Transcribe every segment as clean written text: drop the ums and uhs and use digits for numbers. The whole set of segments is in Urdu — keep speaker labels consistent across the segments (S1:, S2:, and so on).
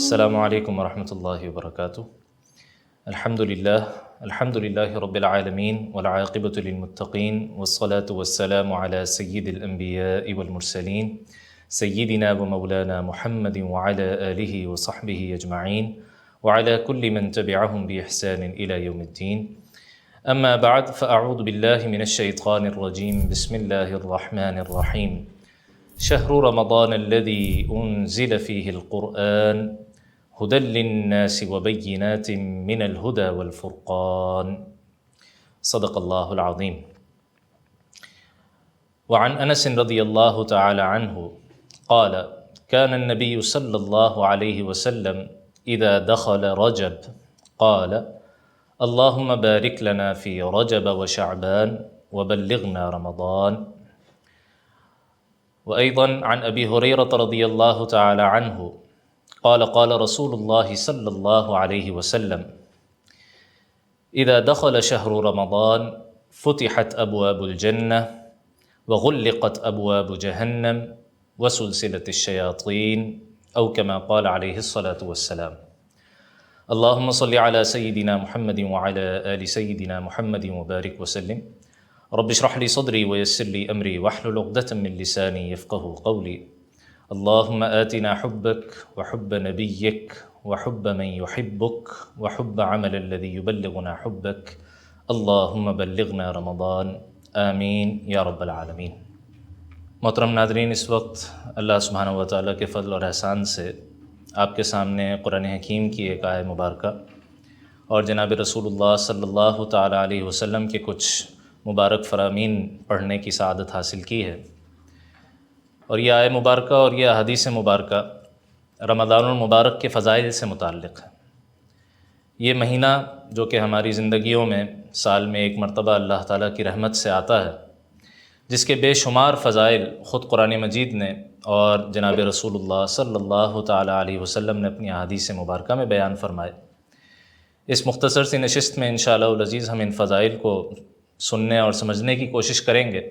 S1: السلام علیکم ورحمۃ اللہ وبرکاتہ۔ الحمد للہ رب العالمین والعاقبۃ للمتقین والصلاة والسلام علی سید الانبیاء والمرسلین سیدنا و مولانا محمد وعلی آلہ وصحبہ اجمعین وعلی کل من تبعہم بإحسان الی یوم الدین، اما بعد فاعوذ باللہ من الشیطان الرجیم، بسم اللہ الرحمن الرحیم۔ شہر رمضان الذی انزل فیہ القرآن ہدی للناس وبینات من الہدی والفرقان، صدق اللہ العظیم۔ وعن انس رضی اللہ تعالی عنہ قال كان النبی صلی اللہ علیہ وسلم اذا دخل رجب قال اللهم بارک لنا فی رجب وشعبان وبلغنا رمضان۔ وأيضا عن أبي هريرة رضي الله تعالى عنه قال قال رسول الله صلى الله عليه وسلم إذا دخل شهر رمضان فتحت أبواب الجنة وغلقت أبواب جهنم وسلسلة الشياطين أو كما قال عليه الصلاة والسلام۔ اللهم صل على سيدنا محمد وعلى آل سيدنا محمد وبارك وسلم۔ رب اشرح لي صدري ويسر لي أمري واحلل عقدة من لساني يفقهوا قولي۔ اللهم آتنا حبك وحب نبيك وحب من يحبك وحب عمل الذي يبلغنا حبك، اللهم بلغنا رمضان، آمین یا رب العالمین۔ محترم ناظرین، اس وقت اللہ سبحانہ و تعالیٰ کے فضل اور احسان سے آپ کے سامنے قرآن حکیم کی ایک آیت مبارکہ اور جناب رسول اللہ صلی اللہ تعالیٰ علیہ وسلم کے کچھ مبارک فرامین پڑھنے کی سعادت حاصل کی ہے، اور یہ آیت مبارکہ اور یہ حدیث مبارکہ رمضان المبارک کے فضائل سے متعلق ہے۔ یہ مہینہ جو کہ ہماری زندگیوں میں سال میں ایک مرتبہ اللہ تعالیٰ کی رحمت سے آتا ہے، جس کے بے شمار فضائل خود قرآن مجید نے اور جناب رسول اللہ صلی اللہ تعالیٰ علیہ وسلم نے اپنی احادیث مبارکہ میں بیان فرمائے۔ اس مختصر سی نشست میں انشاءاللہ العزیز ہم ان فضائل کو سننے اور سمجھنے کی کوشش کریں گے،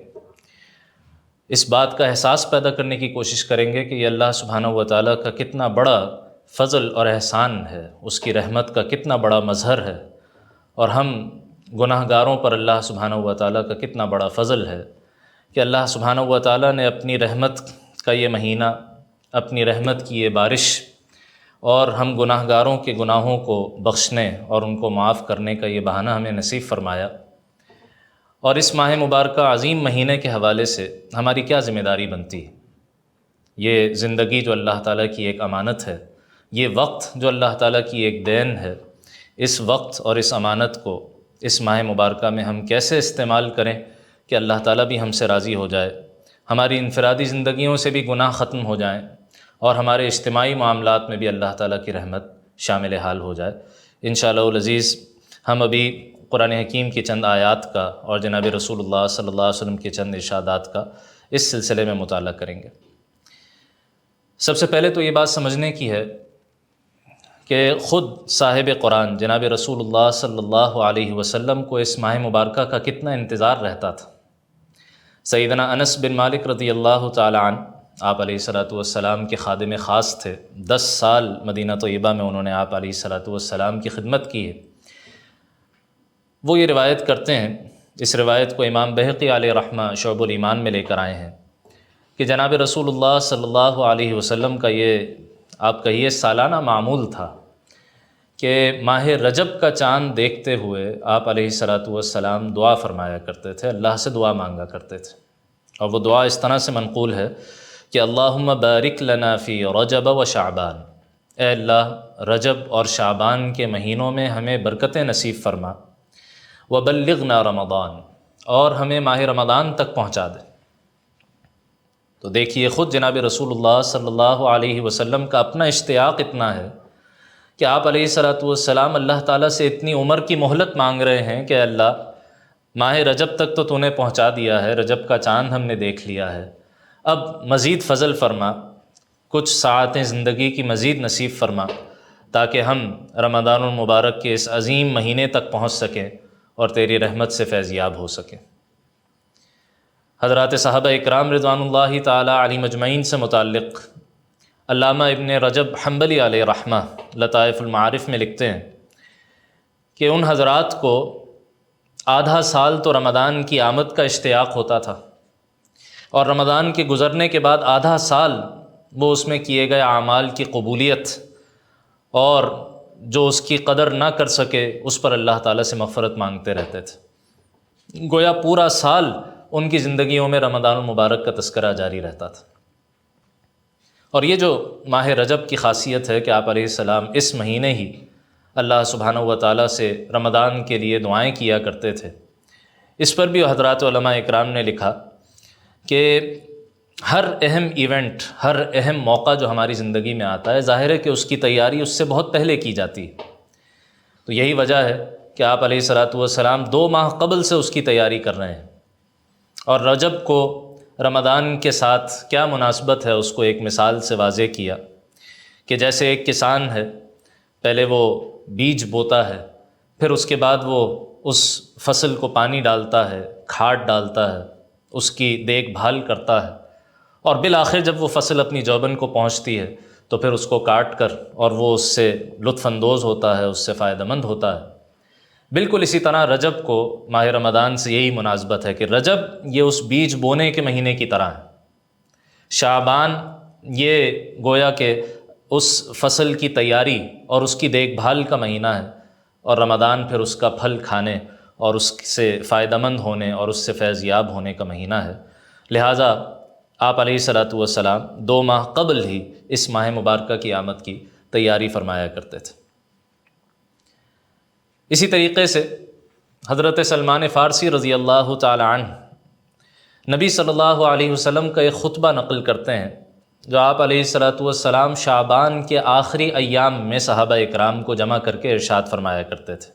S1: اس بات کا احساس پیدا کرنے کی کوشش کریں گے کہ یہ اللہ سبحانہ و تعالیٰ کا کتنا بڑا فضل اور احسان ہے، اس کی رحمت کا کتنا بڑا مظہر ہے، اور ہم گناہ گاروں پر اللہ سبحانہ و تعالیٰ کا کتنا بڑا فضل ہے کہ اللہ سبحانہ و تعالیٰ نے اپنی رحمت کا یہ مہینہ، اپنی رحمت کی یہ بارش اور ہم گناہ گاروں کے گناہوں کو بخشنے اور ان کو معاف کرنے کا یہ بہانہ ہمیں نصیب فرمایا۔ اور اس ماہ مبارکہ عظیم مہینے کے حوالے سے ہماری کیا ذمہ داری بنتی ہے؟ یہ زندگی جو اللہ تعالیٰ کی ایک امانت ہے، یہ وقت جو اللہ تعالیٰ کی ایک دین ہے، اس وقت اور اس امانت کو اس ماہ مبارکہ میں ہم کیسے استعمال کریں کہ اللہ تعالیٰ بھی ہم سے راضی ہو جائے، ہماری انفرادی زندگیوں سے بھی گناہ ختم ہو جائیں، اور ہمارے اجتماعی معاملات میں بھی اللہ تعالیٰ کی رحمت شامل حال ہو جائے۔ انشاءاللہ العزیز ہم ابھی قرآن حکیم کی چند آیات کا اور جناب رسول اللہ صلی اللہ علیہ وسلم کے چند ارشادات کا اس سلسلے میں مطالعہ کریں گے۔ سب سے پہلے تو یہ بات سمجھنے کی ہے کہ خود صاحب قرآن جناب رسول اللہ صلی اللہ علیہ وسلم کو اس ماہ مبارکہ کا کتنا انتظار رہتا تھا۔ سیدنا انس بن مالک رضی اللہ تعالی عنہ آپ علیہ الصلاۃ والسلام کے خادم خاص تھے، 10 سال مدینہ طیبہ میں انہوں نے آپ علیہ الصلاۃ والسلام کی خدمت کی ہے۔ وہ یہ روایت کرتے ہیں، اس روایت کو امام بہقی علیہ رحمہ شعب الایمان میں لے کر آئے ہیں کہ جناب رسول اللہ صلی اللہ علیہ وسلم کا یہ آپ کہیے سالانہ معمول تھا کہ ماہ رجب کا چاند دیکھتے ہوئے آپ علیہ الصلاۃ والسلام دعا فرمایا کرتے تھے، اللہ سے دعا مانگا کرتے تھے، اور وہ دعا اس طرح سے منقول ہے کہ اللہم بارک لنا فی رجب و شعبان، اے اللہ رجب اور شعبان کے مہینوں میں ہمیں برکتیں نصیب فرما، وبلغنا رمضان، اور ہمیں ماہ رمضان تک پہنچا دے۔ تو دیکھیے خود جناب رسول اللہ صلی اللہ علیہ وسلم کا اپنا اشتیاق اتنا ہے کہ آپ علیہ الصلاۃ والسلام اللہ تعالیٰ سے اتنی عمر کی مہلت مانگ رہے ہیں کہ اللہ ماہ رجب تک تو نے پہنچا دیا ہے، رجب کا چاند ہم نے دیکھ لیا ہے، اب مزید فضل فرما، کچھ ساعتیں زندگی کی مزید نصیب فرما تاکہ ہم رمضان المبارک کے اس عظیم مہینے تک پہنچ سکیں اور تیری رحمت سے فیضیاب ہو سکیں۔ حضرات صحابہ اکرام رضوان اللہ تعالیٰ علیہم اجمعین سے متعلق علامہ ابن رجب حنبلی علیہ رحمہ لطائف المعارف میں لکھتے ہیں کہ ان حضرات کو آدھا سال تو رمضان کی آمد کا اشتیاق ہوتا تھا، اور رمضان کے گزرنے کے بعد آدھا سال وہ اس میں کیے گئے اعمال کی قبولیت اور جو اس کی قدر نہ کر سکے اس پر اللہ تعالیٰ سے مغفرت مانگتے رہتے تھے۔ گویا پورا سال ان کی زندگیوں میں رمضان المبارک کا تذکرہ جاری رہتا تھا۔ اور یہ جو ماہ رجب کی خاصیت ہے کہ آپ علیہ السلام اس مہینے ہی اللہ سبحانہ و تعالیٰ سے رمضان کے لیے دعائیں کیا کرتے تھے، اس پر بھی حضرات علماء اکرام نے لکھا کہ ہر اہم ایونٹ، ہر اہم موقع جو ہماری زندگی میں آتا ہے، ظاہر ہے کہ اس کی تیاری اس سے بہت پہلے کی جاتی ہے۔ تو یہی وجہ ہے کہ آپ علیہ السلام 2 ماہ قبل سے اس کی تیاری کر رہے ہیں۔ اور رجب کو رمضان کے ساتھ کیا مناسبت ہے اس کو ایک مثال سے واضح کیا کہ جیسے ایک کسان ہے، پہلے وہ بیج بوتا ہے، پھر اس کے بعد وہ اس فصل کو پانی ڈالتا ہے، کھاد ڈالتا ہے، اس کی دیکھ بھال کرتا ہے، اور بالآخر جب وہ فصل اپنی جوبن کو پہنچتی ہے تو پھر اس کو کاٹ کر اور وہ اس سے لطف اندوز ہوتا ہے، اس سے فائدہ مند ہوتا ہے۔ بالکل اسی طرح رجب کو ماہ رمضان سے یہی مناسبت ہے کہ رجب یہ اس بیج بونے کے مہینے کی طرح ہے، شعبان یہ گویا کہ اس فصل کی تیاری اور اس کی دیکھ بھال کا مہینہ ہے، اور رمضان پھر اس کا پھل کھانے اور اس سے فائدہ مند ہونے اور اس سے فیض یاب ہونے کا مہینہ ہے۔ لہٰذا آپ علیہ السلام 2 ماہ قبل ہی اس ماہ مبارکہ کی آمد کی تیاری فرمایا کرتے تھے۔ اسی طریقے سے حضرت سلمان فارسی رضی اللہ تعالی عنہ نبی صلی اللہ علیہ وسلم کا ایک خطبہ نقل کرتے ہیں جو آپ علیہ السلام شعبان کے آخری ایام میں صحابہ اکرام کو جمع کر کے ارشاد فرمایا کرتے تھے،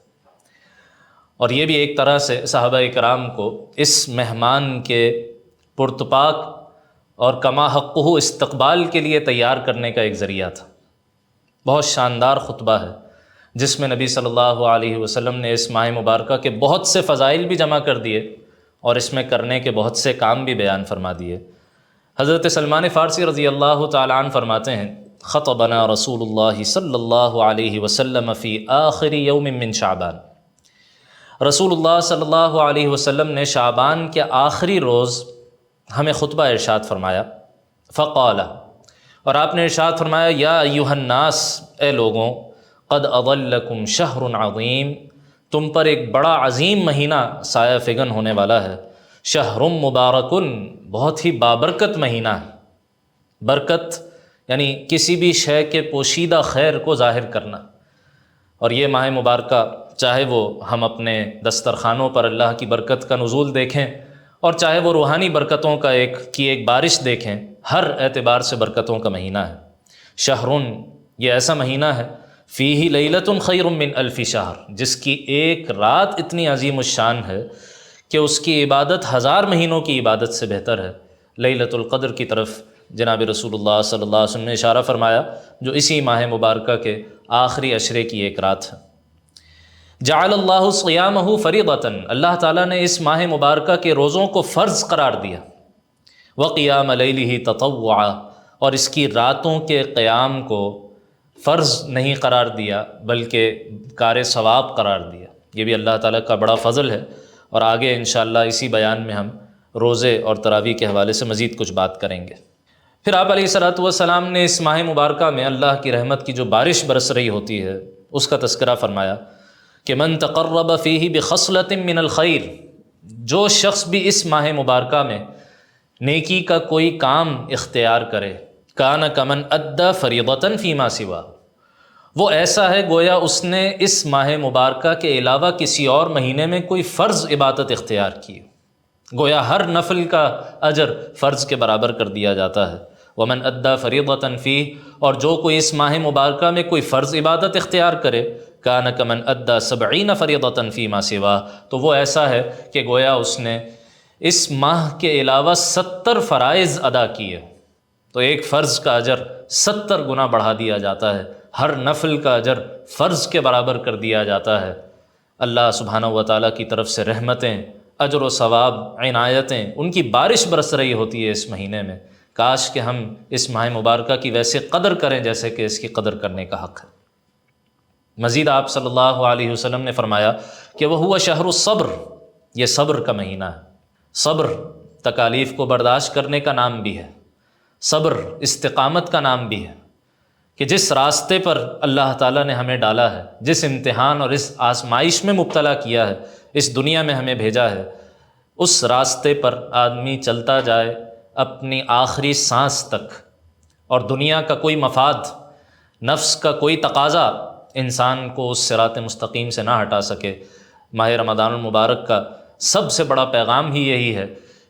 S1: اور یہ بھی ایک طرح سے صحابہ اکرام کو اس مہمان کے پرتپاک اور کما حقہ استقبال کے لیے تیار کرنے کا ایک ذریعہ تھا۔ بہت شاندار خطبہ ہے جس میں نبی صلی اللہ علیہ وسلم نے اس ماہ مبارکہ کے بہت سے فضائل بھی جمع کر دیے اور اس میں کرنے کے بہت سے کام بھی بیان فرما دیے۔ حضرت سلمان فارسی رضی اللہ تعالی عنہ فرماتے ہیں، خطبنا رسول اللہ صلی اللہ علیہ وسلم فی آخر یوم من شعبان، رسول اللہ صلی اللہ علیہ وسلم نے شعبان کے آخری روز ہمیں خطبہ ارشاد فرمایا۔ فقال، اور آپ نے ارشاد فرمایا، یا ایھا الناس، اے لوگوں، قد اضلکم شہر عظیم، تم پر ایک بڑا عظیم مہینہ سایہ فگن ہونے والا ہے۔ شہر مبارکن، بہت ہی بابرکت مہینہ ہے۔ برکت یعنی کسی بھی شے کے پوشیدہ خیر کو ظاہر کرنا، اور یہ ماہ مبارکہ چاہے وہ ہم اپنے دسترخوانوں پر اللہ کی برکت کا نزول دیکھیں اور چاہے وہ روحانی برکتوں کا ایک بارش دیکھیں، ہر اعتبار سے برکتوں کا مہینہ ہے۔ شہرن، یہ ایسا مہینہ ہے، فیہ لیلۃ خیر من الف شہر، جس کی ایک رات اتنی عظیم الشان ہے کہ اس کی عبادت 1000 مہینوں کی عبادت سے بہتر ہے۔ لیلۃ القدر کی طرف جناب رسول اللہ صلی اللہ علیہ وسلم نے اشارہ فرمایا، جو اسی ماہ مبارکہ کے آخری عشرے کی ایک رات ہے۔ جعل اللہ صیامہ فریضۃ، اللہ تعالیٰ نے اس ماہ مبارکہ کے روزوں کو فرض قرار دیا۔ وقیام لیلہ تطوعا، اور اس کی راتوں کے قیام کو فرض نہیں قرار دیا بلکہ کار ثواب قرار دیا۔ یہ بھی اللہ تعالیٰ کا بڑا فضل ہے، اور آگے انشاءاللہ اسی بیان میں ہم روزے اور تراویح کے حوالے سے مزید کچھ بات کریں گے۔ پھر آپ علیہ السلام نے اس ماہ مبارکہ میں اللہ کی رحمت کی جو بارش برس رہی ہوتی ہے اس کا تذکرہ فرمایا کہ من تقرب فیہ بخصلۃ من الخیر، جو شخص بھی اس ماہ مبارکہ میں نیکی کا کوئی کام اختیار کرے، کان کمن ادی فریضۃ فیما سوا، وہ ایسا ہے گویا اس نے اس ماہ مبارکہ کے علاوہ کسی اور مہینے میں کوئی فرض عبادت اختیار کی، گویا ہر نفل کا اجر فرض کے برابر کر دیا جاتا ہے۔ ومن ادی فریضۃ فیہ، اور جو کوئی اس ماہ مبارکہ میں کوئی فرض عبادت اختیار کرے، کان کمن ادی 70 فریضۃ فیما سوا، تو وہ ایسا ہے کہ گویا اس نے اس ماہ کے علاوہ 70 فرائض ادا کیے، تو ایک فرض کا اجر 70 گنا بڑھا دیا جاتا ہے، ہر نفل کا اجر فرض کے برابر کر دیا جاتا ہے۔ اللہ سبحانہ و تعالیٰ کی طرف سے رحمتیں، اجر و ثواب، عنایتیں، ان کی بارش برس رہی ہوتی ہے اس مہینے میں۔ کاش کہ ہم اس ماہ مبارکہ کی ویسے قدر کریں جیسے کہ اس کی قدر کرنے کا حق ہے۔ مزید آپ صلی اللہ علیہ وسلم نے فرمایا کہ وہ ہوا شہر الصبر، یہ صبر کا مہینہ ہے۔ صبر تکالیف کو برداشت کرنے کا نام بھی ہے، صبر استقامت کا نام بھی ہے، کہ جس راستے پر اللہ تعالیٰ نے ہمیں ڈالا ہے، جس امتحان اور اس آزمائش میں مبتلا کیا ہے، اس دنیا میں ہمیں بھیجا ہے، اس راستے پر آدمی چلتا جائے اپنی آخری سانس تک، اور دنیا کا کوئی مفاد، نفس کا کوئی تقاضا انسان کو اس صراط مستقیم سے نہ ہٹا سکے۔ ماہ رمضان المبارک کا سب سے بڑا پیغام ہی یہی ہے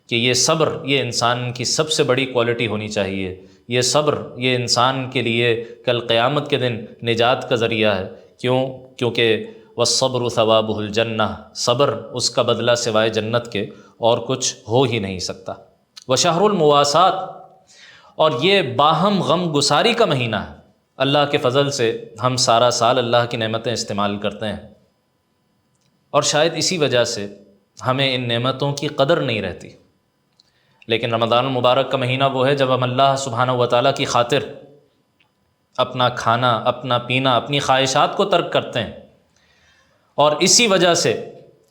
S1: کہ یہ صبر، یہ انسان کی سب سے بڑی کوالٹی ہونی چاہیے۔ یہ صبر، یہ انسان کے لیے کل قیامت کے دن نجات کا ذریعہ ہے۔ کیونکہ والصبر ثوابہ الجنہ، صبر اس کا بدلہ سوائے جنت کے اور کچھ ہو ہی نہیں سکتا۔ وشہر المواسات، اور یہ باہم غم گساری کا مہینہ ہے۔ اللہ کے فضل سے ہم سارا سال اللہ کی نعمتیں استعمال کرتے ہیں، اور شاید اسی وجہ سے ہمیں ان نعمتوں کی قدر نہیں رہتی، لیکن رمضان المبارک کا مہینہ وہ ہے جب ہم اللہ سبحانہ و تعالیٰ کی خاطر اپنا کھانا، اپنا پینا، اپنی خواہشات کو ترک کرتے ہیں، اور اسی وجہ سے،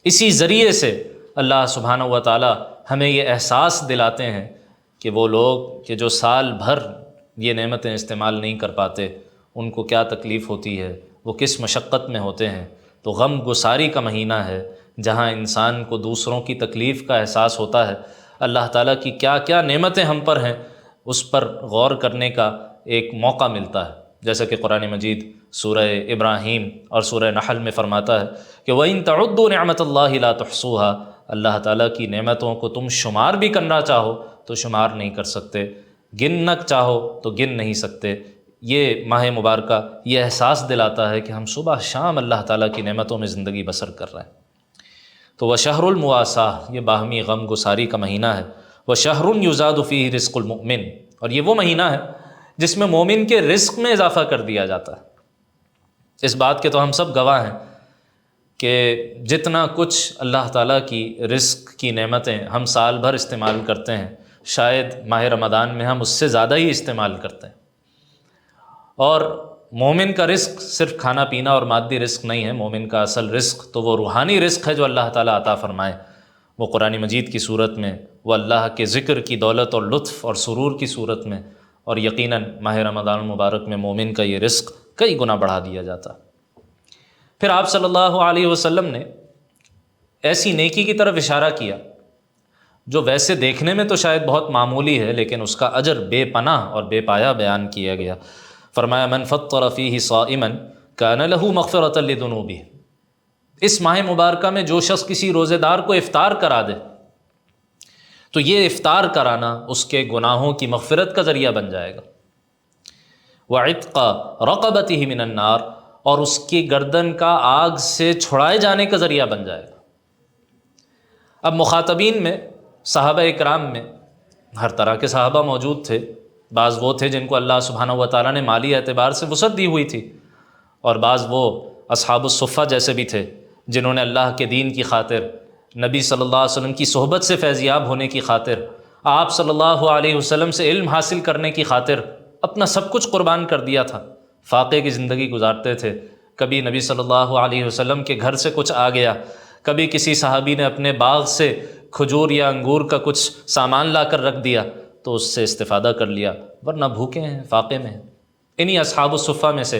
S1: اسی ذریعے سے اللہ سبحانہ و تعالیٰ ہمیں یہ احساس دلاتے ہیں کہ وہ لوگ کہ جو سال بھر یہ نعمتیں استعمال نہیں کر پاتے، ان کو کیا تکلیف ہوتی ہے، وہ کس مشقت میں ہوتے ہیں۔ تو غم گساری کا مہینہ ہے جہاں انسان کو دوسروں کی تکلیف کا احساس ہوتا ہے، اللہ تعالیٰ کی کیا کیا نعمتیں ہم پر ہیں اس پر غور کرنے کا ایک موقع ملتا ہے۔ جیسا کہ قرآن مجید سورہ ابراہیم اور سورہ نحل میں فرماتا ہے کہ وَإِن تَعُدُّوا نِعْمَةَ اللَّهِ لَا تُحْصُوهَا، اللہ تعالیٰ کی نعمتوں کو تم شمار بھی کرنا چاہو تو شمار نہیں کر سکتے، گننا چاہو تو گن نہیں سکتے۔ یہ ماہ مبارکہ یہ احساس دلاتا ہے کہ ہم صبح شام اللہ تعالیٰ کی نعمتوں میں زندگی بسر کر رہے ہیں۔ تو وشہر المواساہ، یہ باہمی غم گساری کا مہینہ ہے۔ وشہر یزاد فیہ رزق المؤمن، اور یہ وہ مہینہ ہے جس میں مومن کے رزق میں اضافہ کر دیا جاتا ہے۔ اس بات کے تو ہم سب گواہ ہیں کہ جتنا کچھ اللہ تعالیٰ کی رزق کی نعمتیں ہم سال بھر استعمال کرتے ہیں، شاید ماہ رمضان میں ہم اس سے زیادہ ہی استعمال کرتے ہیں۔ اور مومن کا رزق صرف کھانا پینا اور مادی رزق نہیں ہے، مومن کا اصل رزق تو وہ روحانی رزق ہے جو اللہ تعالیٰ عطا فرمائے، وہ قرآن مجید کی صورت میں، وہ اللہ کے ذکر کی دولت اور لطف اور سرور کی صورت میں، اور یقیناً ماہ رمضان المبارک میں مومن کا یہ رزق کئی گنا بڑھا دیا جاتا۔ پھر آپ صلی اللہ علیہ وسلم نے ایسی نیکی کی طرف اشارہ کیا جو ویسے دیکھنے میں تو شاید بہت معمولی ہے، لیکن اس کا اجر بے پناہ اور بے پایا بیان کیا گیا۔ فرمایا من فطر فیہ صائما کان لہ مغفرۃ لذنوبہ، اس ماہ مبارکہ میں جو شخص کسی روزے دار کو افطار کرا دے تو یہ افطار کرانا اس کے گناہوں کی مغفرت کا ذریعہ بن جائے گا۔ وعتق رقبتہ من النار، اور اس کی گردن کا آگ سے چھڑائے جانے کا ذریعہ بن جائے گا۔ اب مخاطبین میں، صحابہ اکرام میں ہر طرح کے صحابہ موجود تھے، بعض وہ تھے جن کو اللہ سبحانہ و تعالیٰ نے مالی اعتبار سے وسعت دی ہوئی تھی، اور بعض وہ اصحاب الصفہ جیسے بھی تھے جنہوں نے اللہ کے دین کی خاطر، نبی صلی اللہ علیہ وسلم کی صحبت سے فیضیاب ہونے کی خاطر، آپ صلی اللہ علیہ وسلم سے علم حاصل کرنے کی خاطر اپنا سب کچھ قربان کر دیا تھا، فاقے کی زندگی گزارتے تھے۔ کبھی نبی صلی اللہ علیہ وسلم کے گھر سے کچھ آ گیا، کبھی کسی صحابی نے اپنے باغ سے کھجور یا انگور کا کچھ سامان لا کر رکھ دیا تو اس سے استفادہ کر لیا، ورنہ بھوکے ہیں، فاقے میں ہیں۔ انہی اصحاب الصفہ میں سے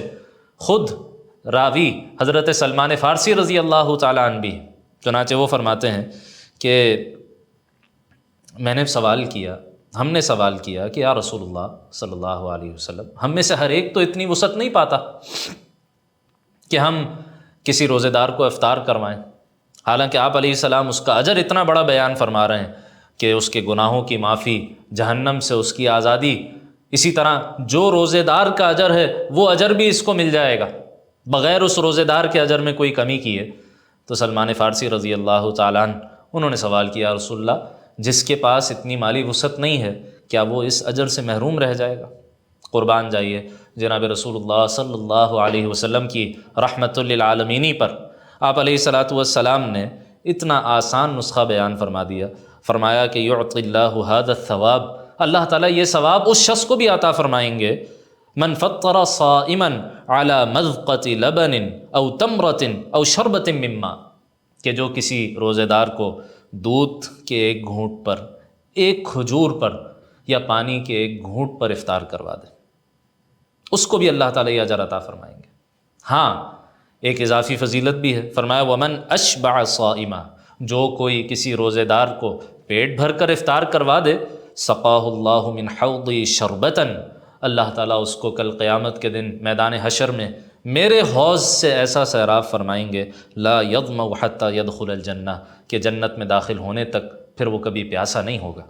S1: خود راوی حضرت سلمان فارسی رضی اللہ تعالیٰ عنہ بھی، چنانچہ وہ فرماتے ہیں کہ میں نے سوال کیا، ہم نے سوال کیا کہ یا رسول اللہ صلی اللہ علیہ وسلم، ہم میں سے ہر ایک تو اتنی وسعت نہیں پاتا کہ ہم کسی روزے دار کو افطار کروائیں، حالانکہ آپ علیہ السلام اس کا اجر اتنا بڑا بیان فرما رہے ہیں کہ اس کے گناہوں کی معافی، جہنم سے اس کی آزادی، اسی طرح جو روزے دار کا اجر ہے وہ اجر بھی اس کو مل جائے گا بغیر اس روزے دار کے اجر میں کوئی کمی کیے۔ تو سلمان فارسی رضی اللہ تعالیٰ عنہ انہوں نے سوال کیا رسول اللہ، جس کے پاس اتنی مالی وسعت نہیں ہے کیا وہ اس اجر سے محروم رہ جائے گا؟ قربان جائیے جناب رسول اللہ صلی اللہ علیہ وسلم کی رحمت للعالمینی پر آپ علیہ الصلاۃ والسلام نے اتنا آسان نسخہ بیان فرما دیا، فرمایا کہ یعطی اللہ ھذا الثواب، اللہ تعالیٰ یہ ثواب اس شخص کو بھی عطا فرمائیں گے من فطر صائما على مذقة لبن او تمرة او شربة من ماء، کہ جو کسی روزے دار کو دودھ کے ایک گھونٹ پر، ایک کھجور پر یا پانی کے ایک گھونٹ پر افطار کروا دے، اس کو بھی اللہ تعالیٰ یہ اجر عطا فرمائیں گے۔ ہاں ایک اضافی فضیلت بھی ہے، فرمایا ومن اشبع صائما، جو کوئی کسی روزے دار کو پیٹ بھر کر افطار کروا دے، سقاہ اللہ من حوضی شربتاً، اللہ تعالیٰ اس کو کل قیامت کے دن میدان حشر میں میرے حوض سے ایسا سیراب فرمائیں گے لا یظمأ حتی یدخل الجنہ، کہ جنت میں داخل ہونے تک پھر وہ کبھی پیاسا نہیں ہوگا۔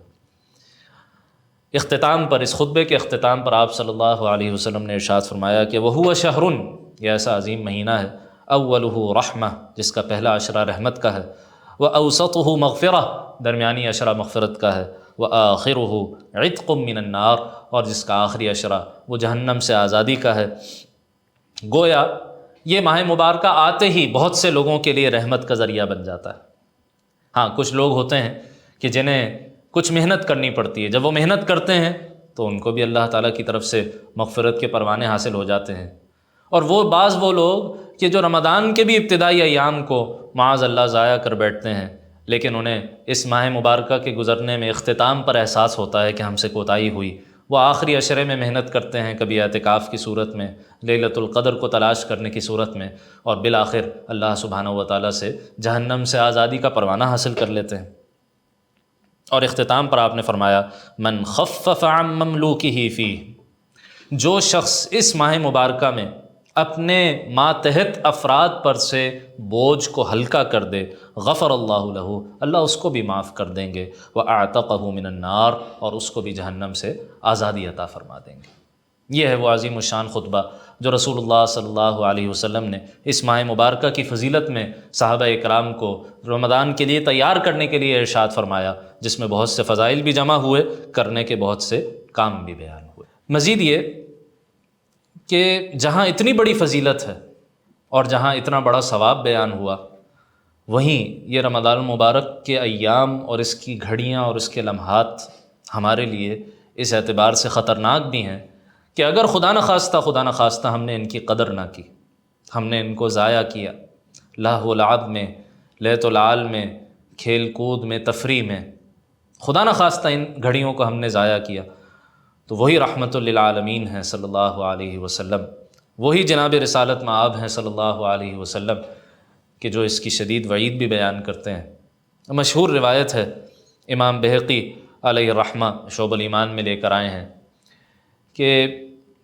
S1: اختتام پر، اس خطبے کے اختتام پر آپ صلی اللہ علیہ وسلم نے ارشاد فرمایا کہ وَهُوَ شَهْرٌ، یہ ایسا عظیم مہینہ ہے، اولہ رحمہ، جس کا پہلا عشرہ رحمت کا ہے، وَأَوْسَطُهُ مغفرہ، درمیانی عشرہ مغفرت کا ہے، وَآخِرُهُ عِتْقٌ مِّنَ النَّارِ، اور جس کا آخری عشرہ وہ جہنم سے آزادی کا ہے۔ گویا یہ ماہ مبارکہ آتے ہی بہت سے لوگوں کے لیے رحمت کا ذریعہ بن جاتا ہے۔ ہاں کچھ لوگ ہوتے ہیں کہ جنہیں کچھ محنت کرنی پڑتی ہے، جب وہ محنت کرتے ہیں تو ان کو بھی اللہ تعالیٰ کی طرف سے مغفرت کے پروانے حاصل ہو جاتے ہیں، اور وہ بعض لوگ کہ جو رمضان کے بھی ابتدائی ایام کو معاذ اللہ ضائع کر بیٹھتے ہیں، لیکن انہیں اس ماہ مبارکہ کے گزرنے میں اختتام پر احساس ہوتا ہے کہ ہم سے کوتاہی ہوئی، وہ آخری عشرے میں محنت کرتے ہیں، کبھی اعتکاف کی صورت میں، لیلۃ القدر کو تلاش کرنے کی صورت میں، اور بالآخر اللہ سبحانہ و تعالیٰ سے جہنم سے آزادی کا پروانہ حاصل کر لیتے ہیں۔ اور اختتام پر آپ نے فرمایا من خفف عن مملوکہ فیہ، جو شخص اس ماہ مبارکہ میں اپنے ماتحت افراد پر سے بوجھ کو ہلکا کر دے، غفر اللہ لہ، اللہ اس کو بھی معاف کر دیں گے، وَأَعْتَقَهُ مِنَ النَّارِ، اور اس کو بھی جہنم سے آزادی عطا فرما دیں گے۔ یہ ہے وہ عظیم الشان خطبہ جو رسول اللہ صلی اللہ علیہ وسلم نے اس ماہ مبارکہ کی فضیلت میں صحابہ اکرام کو رمضان کے لیے تیار کرنے کے لیے ارشاد فرمایا، جس میں بہت سے فضائل بھی جمع ہوئے، کرنے کے بہت سے کام بھی بیان ہوئے۔ مزید یہ کہ جہاں اتنی بڑی فضیلت ہے اور جہاں اتنا بڑا ثواب بیان ہوا، وہیں یہ رمضان المبارک کے ایام اور اس کی گھڑیاں اور اس کے لمحات ہمارے لیے اس اعتبار سے خطرناک بھی ہیں کہ اگر خدا نخواستہ ہم نے ان کی قدر نہ کی، ہم نے ان کو ضائع کیا، لہو و لعب میں، لیت و لعال میں، کھیل کود میں، تفریح میں، خدا نخواستہ ان گھڑیوں کو ہم نے ضائع کیا، تو وہی رحمت للعالمین ہیں صلی اللہ علیہ وسلم، وہی جناب رسالت مآب ہیں صلی اللہ علیہ وسلم کہ جو اس کی شدید وعید بھی بیان کرتے ہیں۔ مشہور روایت ہے، امام بہقی علیہ الرحمہ شعب الایمان میں لے کر آئے ہیں کہ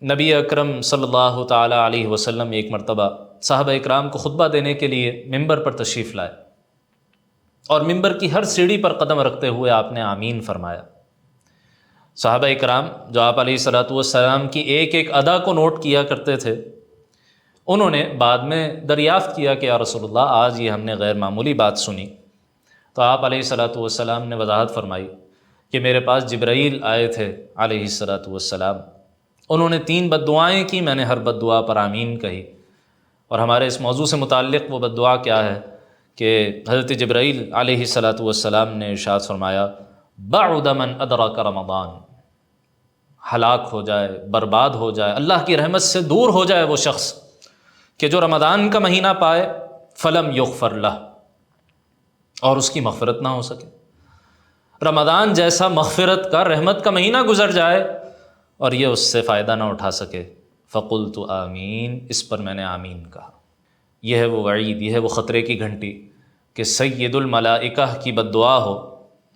S1: نبی اکرم صلی اللہ تعالیٰ علیہ وسلم ایک مرتبہ صحابہ اکرام کو خطبہ دینے کے لیے ممبر پر تشریف لائے، اور ممبر کی ہر سیڑھی پر قدم رکھتے ہوئے آپ نے آمین فرمایا۔ صحابہ اکرام جو آپ علیہ الصلوۃ والسلام کی ایک ایک ادا کو نوٹ کیا کرتے تھے، انہوں نے بعد میں دریافت کیا کہ یا رسول اللہ آج یہ ہم نے غیر معمولی بات سنی، تو آپ علیہ الصلوۃ والسلام نے وضاحت فرمائی کہ میرے پاس جبرائیل آئے تھے علیہ الصلوۃ والسلام، انہوں نے 3 بد دعائیں کی، میں نے ہر بد دعا پر آمین کہی، اور ہمارے اس موضوع سے متعلق وہ بد دعا کیا ہے کہ حضرت جبرائیل علیہ الصلوۃ والسلام نے ارشاد فرمایا بعد من ادرک رمضان، ہلاک ہو جائے، برباد ہو جائے، اللہ کی رحمت سے دور ہو جائے وہ شخص کہ جو رمضان کا مہینہ پائے فلم یغفر لہ، اور اس کی مغفرت نہ ہو سکے۔ رمضان جیسا مغفرت کا، رحمت کا مہینہ گزر جائے اور یہ اس سے فائدہ نہ اٹھا سکے، فقلت آمین، اس پر میں نے آمین کہا۔ یہ ہے وہ وعید، یہ ہے وہ خطرے کی گھنٹی کہ سید الملائکہ کی بد دعا ہو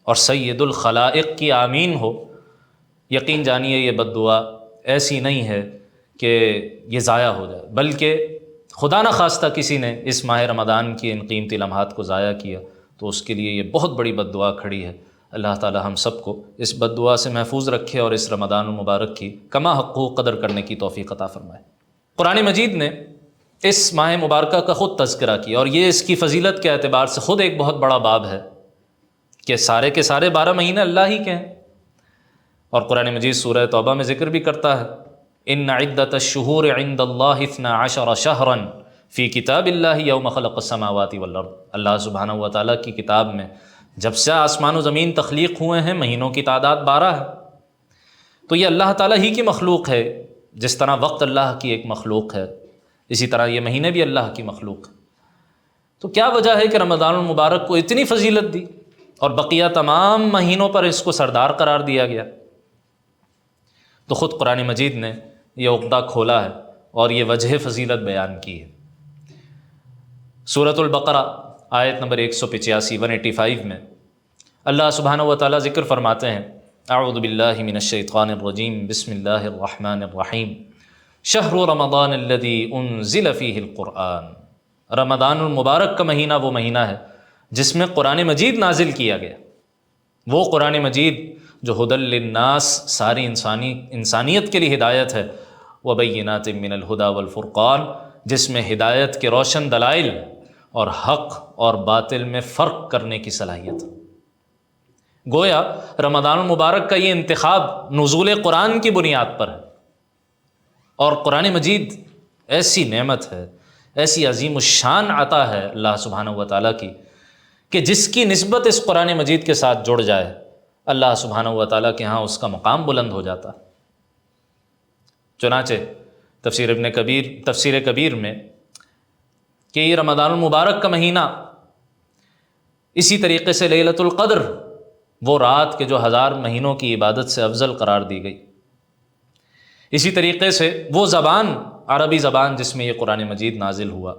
S1: اور سید الخلائق کی آمین ہو، یقین جانیے یہ بد دعا ایسی نہیں ہے کہ یہ ضائع ہو جائے، بلکہ خدا نخواستہ کسی نے اس ماہ رمضان کی ان قیمتی لمحات کو ضائع کیا تو اس کے لیے یہ بہت بڑی بد دعا کھڑی ہے۔ اللہ تعالی ہم سب کو اس بد دعا سے محفوظ رکھے اور اس رمضان المبارک کی کما حقوق قدر کرنے کی توفیق عطا فرمائے۔ قرآن مجید نے اس ماہ مبارکہ کا خود تذکرہ کیا، اور یہ اس کی فضیلت کے اعتبار سے خود ایک بہت بڑا باب ہے کہ سارے کے سارے 12 مہینے اللہ ہی کے ہیں، اور قرآن مجید سورہ توبہ میں ذکر بھی کرتا ہے ان عدۃ الشہور عند اللہ 12 شہرا فی کتاب اللہ یوم خلق السماوات والارض، اللہ سبحانہ و تعالیٰ کی کتاب میں جب سے آسمان و زمین تخلیق ہوئے ہیں مہینوں کی تعداد 12 ہے، تو یہ اللہ تعالیٰ ہی کی مخلوق ہے، جس طرح وقت اللہ کی ایک مخلوق ہے، اسی طرح یہ مہینے بھی اللہ کی مخلوق ہے۔ تو کیا وجہ ہے کہ رمضان المبارک کو اتنی فضیلت دی اور بقیہ تمام مہینوں پر اس کو سردار قرار دیا گیا؟ تو خود قرآن مجید نے یہ عقدہ کھولا ہے اور یہ وجہ فضیلت بیان کی ہے۔ سورۃ البقرہ آیت نمبر 185 185 میں اللہ سبحانہ و تعالیٰ ذکر فرماتے ہیں، اعوذ باللہ من الشیطان الرجیم، بسم اللہ الرحمن الرحیم، شہر رمضان الذی انزل فیہ القرآن۔ رمضان المبارک کا مہینہ وہ مہینہ ہے جس میں قرآن مجید نازل کیا گیا، وہ قرآن مجید جو ھدی للناس، ساری انسانیت کے لیے ہدایت ہے، وبینات من الہدی والفرقان، جس میں ہدایت کے روشن دلائل اور حق اور باطل میں فرق کرنے کی صلاحیت۔ گویا رمضان المبارک کا یہ انتخاب نزول قرآن کی بنیاد پر ہے، اور قرآن مجید ایسی نعمت ہے، ایسی عظیم الشان عطا ہے اللہ سبحانہ و تعالیٰ کی، کہ جس کی نسبت اس قرآن مجید کے ساتھ جڑ جائے اللہ سبحانہ و تعالیٰ کے ہاں اس کا مقام بلند ہو جاتا۔ چنانچہ تفسیر کبیر میں کہ یہ رمضان المبارک کا مہینہ، اسی طریقے سے لیلۃ القدر، وہ رات کے جو 1000 مہینوں کی عبادت سے افضل قرار دی گئی، اسی طریقے سے وہ زبان، عربی زبان جس میں یہ قرآن مجید نازل ہوا،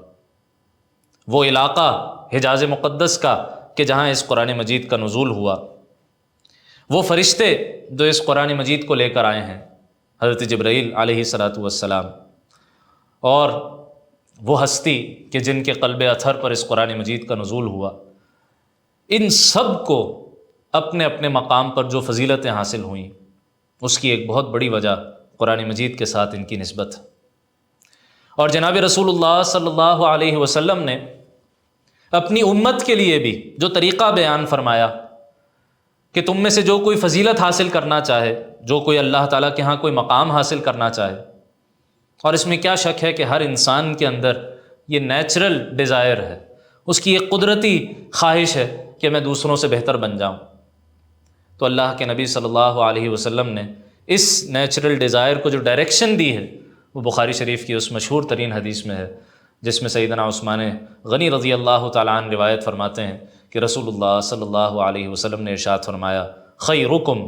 S1: وہ علاقہ حجاز مقدس کا کہ جہاں اس قرآن مجید کا نزول ہوا، وہ فرشتے جو اس قرآن مجید کو لے کر آئے ہیں، حضرت جبرائیل علیہ السلام، اور وہ ہستی کہ جن کے قلب اطہر پر اس قرآن مجید کا نزول ہوا، ان سب کو اپنے اپنے مقام پر جو فضیلتیں حاصل ہوئیں، اس کی ایک بہت بڑی وجہ قرآن مجید کے ساتھ ان کی نسبت ہے۔ اور جناب رسول اللہ صلی اللہ علیہ وسلم نے اپنی امت کے لیے بھی جو طریقہ بیان فرمایا کہ تم میں سے جو کوئی فضیلت حاصل کرنا چاہے، جو کوئی اللہ تعالیٰ کے ہاں کوئی مقام حاصل کرنا چاہے، اور اس میں کیا شک ہے کہ ہر انسان کے اندر یہ نیچرل ڈیزائر ہے، اس کی ایک قدرتی خواہش ہے کہ میں دوسروں سے بہتر بن جاؤں، تو اللہ کے نبی صلی اللہ علیہ وسلم نے اس نیچرل ڈیزائر کو جو ڈائریکشن دی ہے، وہ بخاری شریف کی اس مشہور ترین حدیث میں ہے، جس میں سیدنا عثمان غنی رضی اللہ تعالیٰ عنہ روایت فرماتے ہیں کہ رسول اللہ صلی اللہ علیہ وسلم نے ارشاد فرمایا، خیرکم،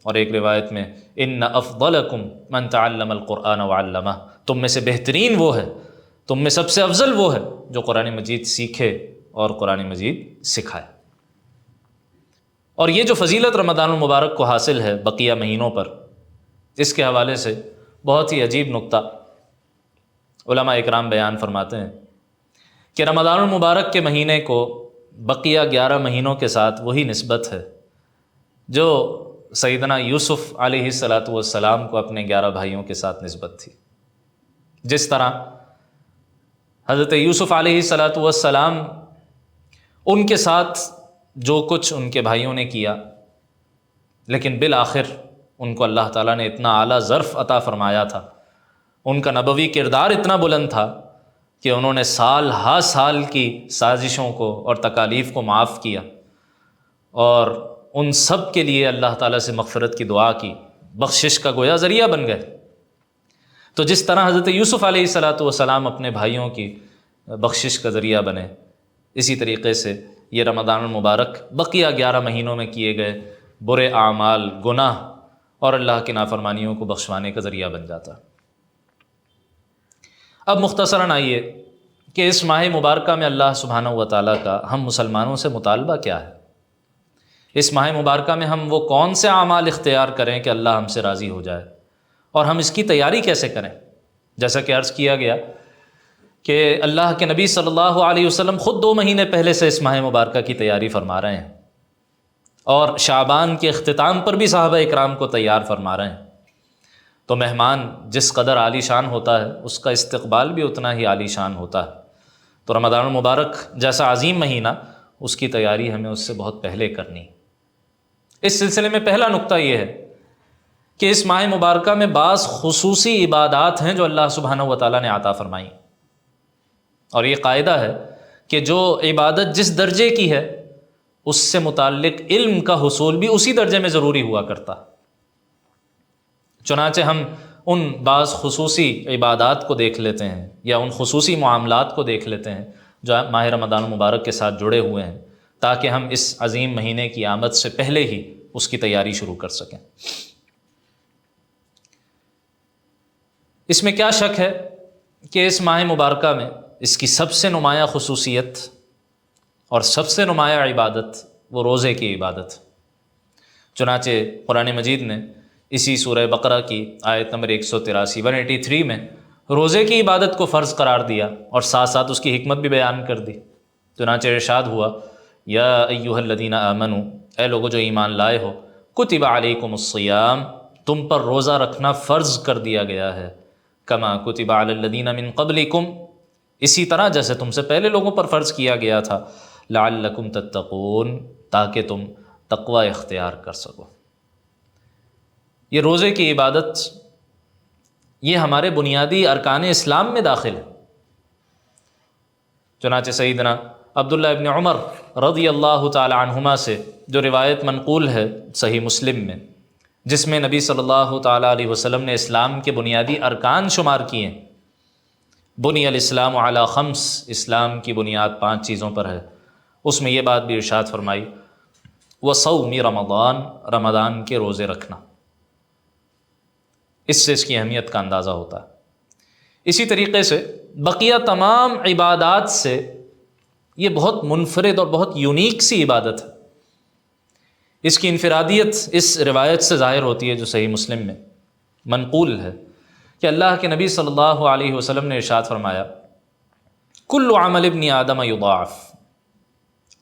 S1: اور ایک روایت میں ان افضلکم من تعلم القرآن وعلمہ، تم میں سے بہترین وہ ہے، تم میں سب سے افضل وہ ہے جو قرآن مجید سیکھے اور قرآن مجید سکھائے۔ اور یہ جو فضیلت رمضان المبارک کو حاصل ہے بقیہ مہینوں پر، اس کے حوالے سے بہت ہی عجیب نکتہ علماء اکرام بیان فرماتے ہیں کہ رمضان المبارک کے مہینے کو بقیہ 11 مہینوں کے ساتھ وہی نسبت ہے جو سیدنا یوسف علیہ السلام کو اپنے 11 بھائیوں کے ساتھ نسبت تھی۔ جس طرح حضرت یوسف علیہ السلام، ان کے ساتھ جو کچھ ان کے بھائیوں نے کیا، لیکن بالآخر ان کو اللہ تعالیٰ نے اتنا اعلیٰ ظرف عطا فرمایا تھا، ان کا نبوی کردار اتنا بلند تھا کہ انہوں نے سال ہا سال کی سازشوں کو اور تکالیف کو معاف کیا، اور ان سب کے لیے اللہ تعالیٰ سے مغفرت کی دعا کی، بخشش کا گویا ذریعہ بن گئے۔ تو جس طرح حضرت یوسف علیہ السلام اپنے بھائیوں کی بخشش کا ذریعہ بنے، اسی طریقے سے یہ رمضان المبارک بقیہ 11 مہینوں میں کیے گئے برے اعمال، گناہ اور اللہ کی نافرمانیوں کو بخشوانے کا ذریعہ بن جاتا۔ اب مختصراً آئیے کہ اس ماہ مبارکہ میں اللہ سبحانہ و تعالیٰ کا ہم مسلمانوں سے مطالبہ کیا ہے، اس ماہ مبارکہ میں ہم وہ کون سے اعمال اختیار کریں کہ اللہ ہم سے راضی ہو جائے، اور ہم اس کی تیاری کیسے کریں۔ جیسا کہ عرض کیا گیا کہ اللہ کے نبی صلی اللہ علیہ وسلم خود 2 مہینے پہلے سے اس ماہ مبارکہ کی تیاری فرما رہے ہیں، اور شعبان کے اختتام پر بھی صحابہ اکرام کو تیار فرما رہے ہیں۔ تو مہمان جس قدر عالی شان ہوتا ہے، اس کا استقبال بھی اتنا ہی عالی شان ہوتا ہے۔ تو رمضان المبارک جیسا عظیم مہینہ، اس کی تیاری ہمیں اس سے بہت پہلے کرنی۔ اس سلسلے میں پہلا نقطہ یہ ہے کہ اس ماہ مبارکہ میں بعض خصوصی عبادات ہیں جو اللہ سبحانہ و تعالیٰ نے عطا فرمائیں، اور یہ قاعدہ ہے کہ جو عبادت جس درجے کی ہے، اس سے متعلق علم کا حصول بھی اسی درجے میں ضروری ہوا کرتا۔ چنانچہ ہم ان بعض خصوصی عبادات کو دیکھ لیتے ہیں یا ان خصوصی معاملات کو دیکھ لیتے ہیں جو ماہ رمضان المبارک کے ساتھ جڑے ہوئے ہیں، تاکہ ہم اس عظیم مہینے کی آمد سے پہلے ہی اس کی تیاری شروع کر سکیں۔ اس میں کیا شک ہے کہ اس ماہ مبارکہ میں اس کی سب سے نمایاں خصوصیت اور سب سے نمایاں عبادت وہ روزے کی عبادت۔ چنانچہ قرآن مجید نے اسی سورہ بقرہ کی آیت نمبر 183 میں روزے کی عبادت کو فرض قرار دیا اور ساتھ ساتھ اس کی حکمت بھی بیان کر دی۔ چنانچہ ارشاد ہوا، یا ایھا الذین آمنوا، اے لوگو جو ایمان لائے ہو، کتب علیکم الصیام، تم پر روزہ رکھنا فرض کر دیا گیا ہے، کما کتب علی الذین من قبلکم، اسی طرح جیسے تم سے پہلے لوگوں پر فرض کیا گیا تھا، لعلکم تتقون، تاکہ تم تقوی اختیار کر سکو۔ یہ روزے کی عبادت یہ ہمارے بنیادی ارکان اسلام میں داخل ہے۔ چنانچہ سیدنا عبداللہ ابن عمر رضی اللہ تعالی عنہما سے جو روایت منقول ہے صحیح مسلم میں، جس میں نبی صلی اللہ تعالی علیہ وسلم نے اسلام کے بنیادی ارکان شمار کیے ہیں، بنی الاسلام علی خمس، اسلام کی بنیاد 5 چیزوں پر ہے، اس میں یہ بات بھی ارشاد فرمائی، وصوم رمضان، رمضان کے روزے رکھنا۔ اس سے اس کی اہمیت کا اندازہ ہوتا ہے۔ اسی طریقے سے بقیہ تمام عبادات سے یہ بہت منفرد اور بہت یونیک سی عبادت ہے۔ اس کی انفرادیت اس روایت سے ظاہر ہوتی ہے جو صحیح مسلم میں منقول ہے کہ اللہ کے نبی صلی اللہ علیہ وسلم نے ارشاد فرمایا، کل عمل ابن آدم یضاعف،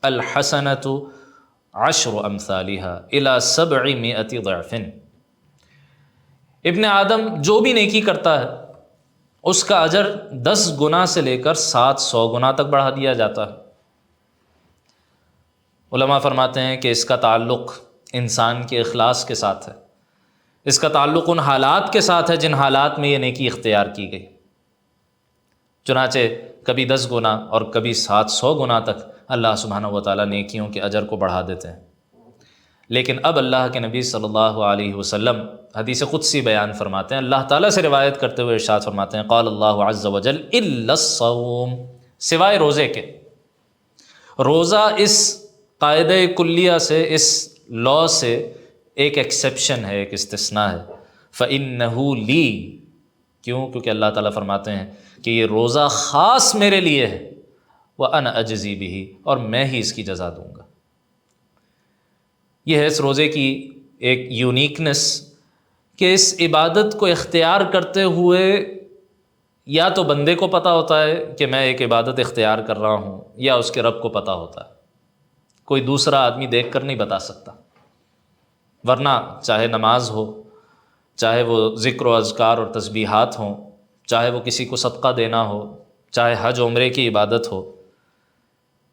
S1: الحسنۃ عشر امثالها الى 700 ضعف، ابن آدم جو بھی نیکی کرتا ہے اس کا اجر 10 گنا سے لے کر 700 گنا تک بڑھا دیا جاتا ہے۔ علماء فرماتے ہیں کہ اس کا تعلق انسان کے اخلاص کے ساتھ ہے، اس کا تعلق ان حالات کے ساتھ ہے جن حالات میں یہ نیکی اختیار کی گئی۔ چنانچہ کبھی 10 گنا اور کبھی 700 گنا تک اللہ سبحانہ و تعالیٰ نیکیوں کے اجر کو بڑھا دیتے ہیں۔ لیکن اب اللہ کے نبی صلی اللہ علیہ وسلم حدیث قدسی بیان فرماتے ہیں، اللہ تعالیٰ سے روایت کرتے ہوئے ارشاد فرماتے ہیں، قال اللہ عز وجل الا الصوم، سوائے روزے کے۔ روزہ اس قاعدہ کلیہ سے، اس لاء سے ایک ایکسیپشن ہے، ایک استثناء ہے، فَإِنَّهُ لِي، کیوں؟ کیونکہ اللہ تعالیٰ فرماتے ہیں کہ یہ روزہ خاص میرے لیے ہے، وَأَنَا أَجْزِي بِهِ، اور میں ہی اس کی جزا دوں گا۔ یہ ہے اس روزے کی ایک یونیکنس کہ اس عبادت کو اختیار کرتے ہوئے یا تو بندے کو پتہ ہوتا ہے کہ میں ایک عبادت اختیار کر رہا ہوں، یا اس کے رب کو پتہ ہوتا ہے۔ کوئی دوسرا آدمی دیکھ کر نہیں بتا سکتا، ورنہ چاہے نماز ہو، چاہے وہ ذکر و اذکار اور تسبیحات ہوں، چاہے وہ کسی کو صدقہ دینا ہو، چاہے حج عمرے کی عبادت ہو،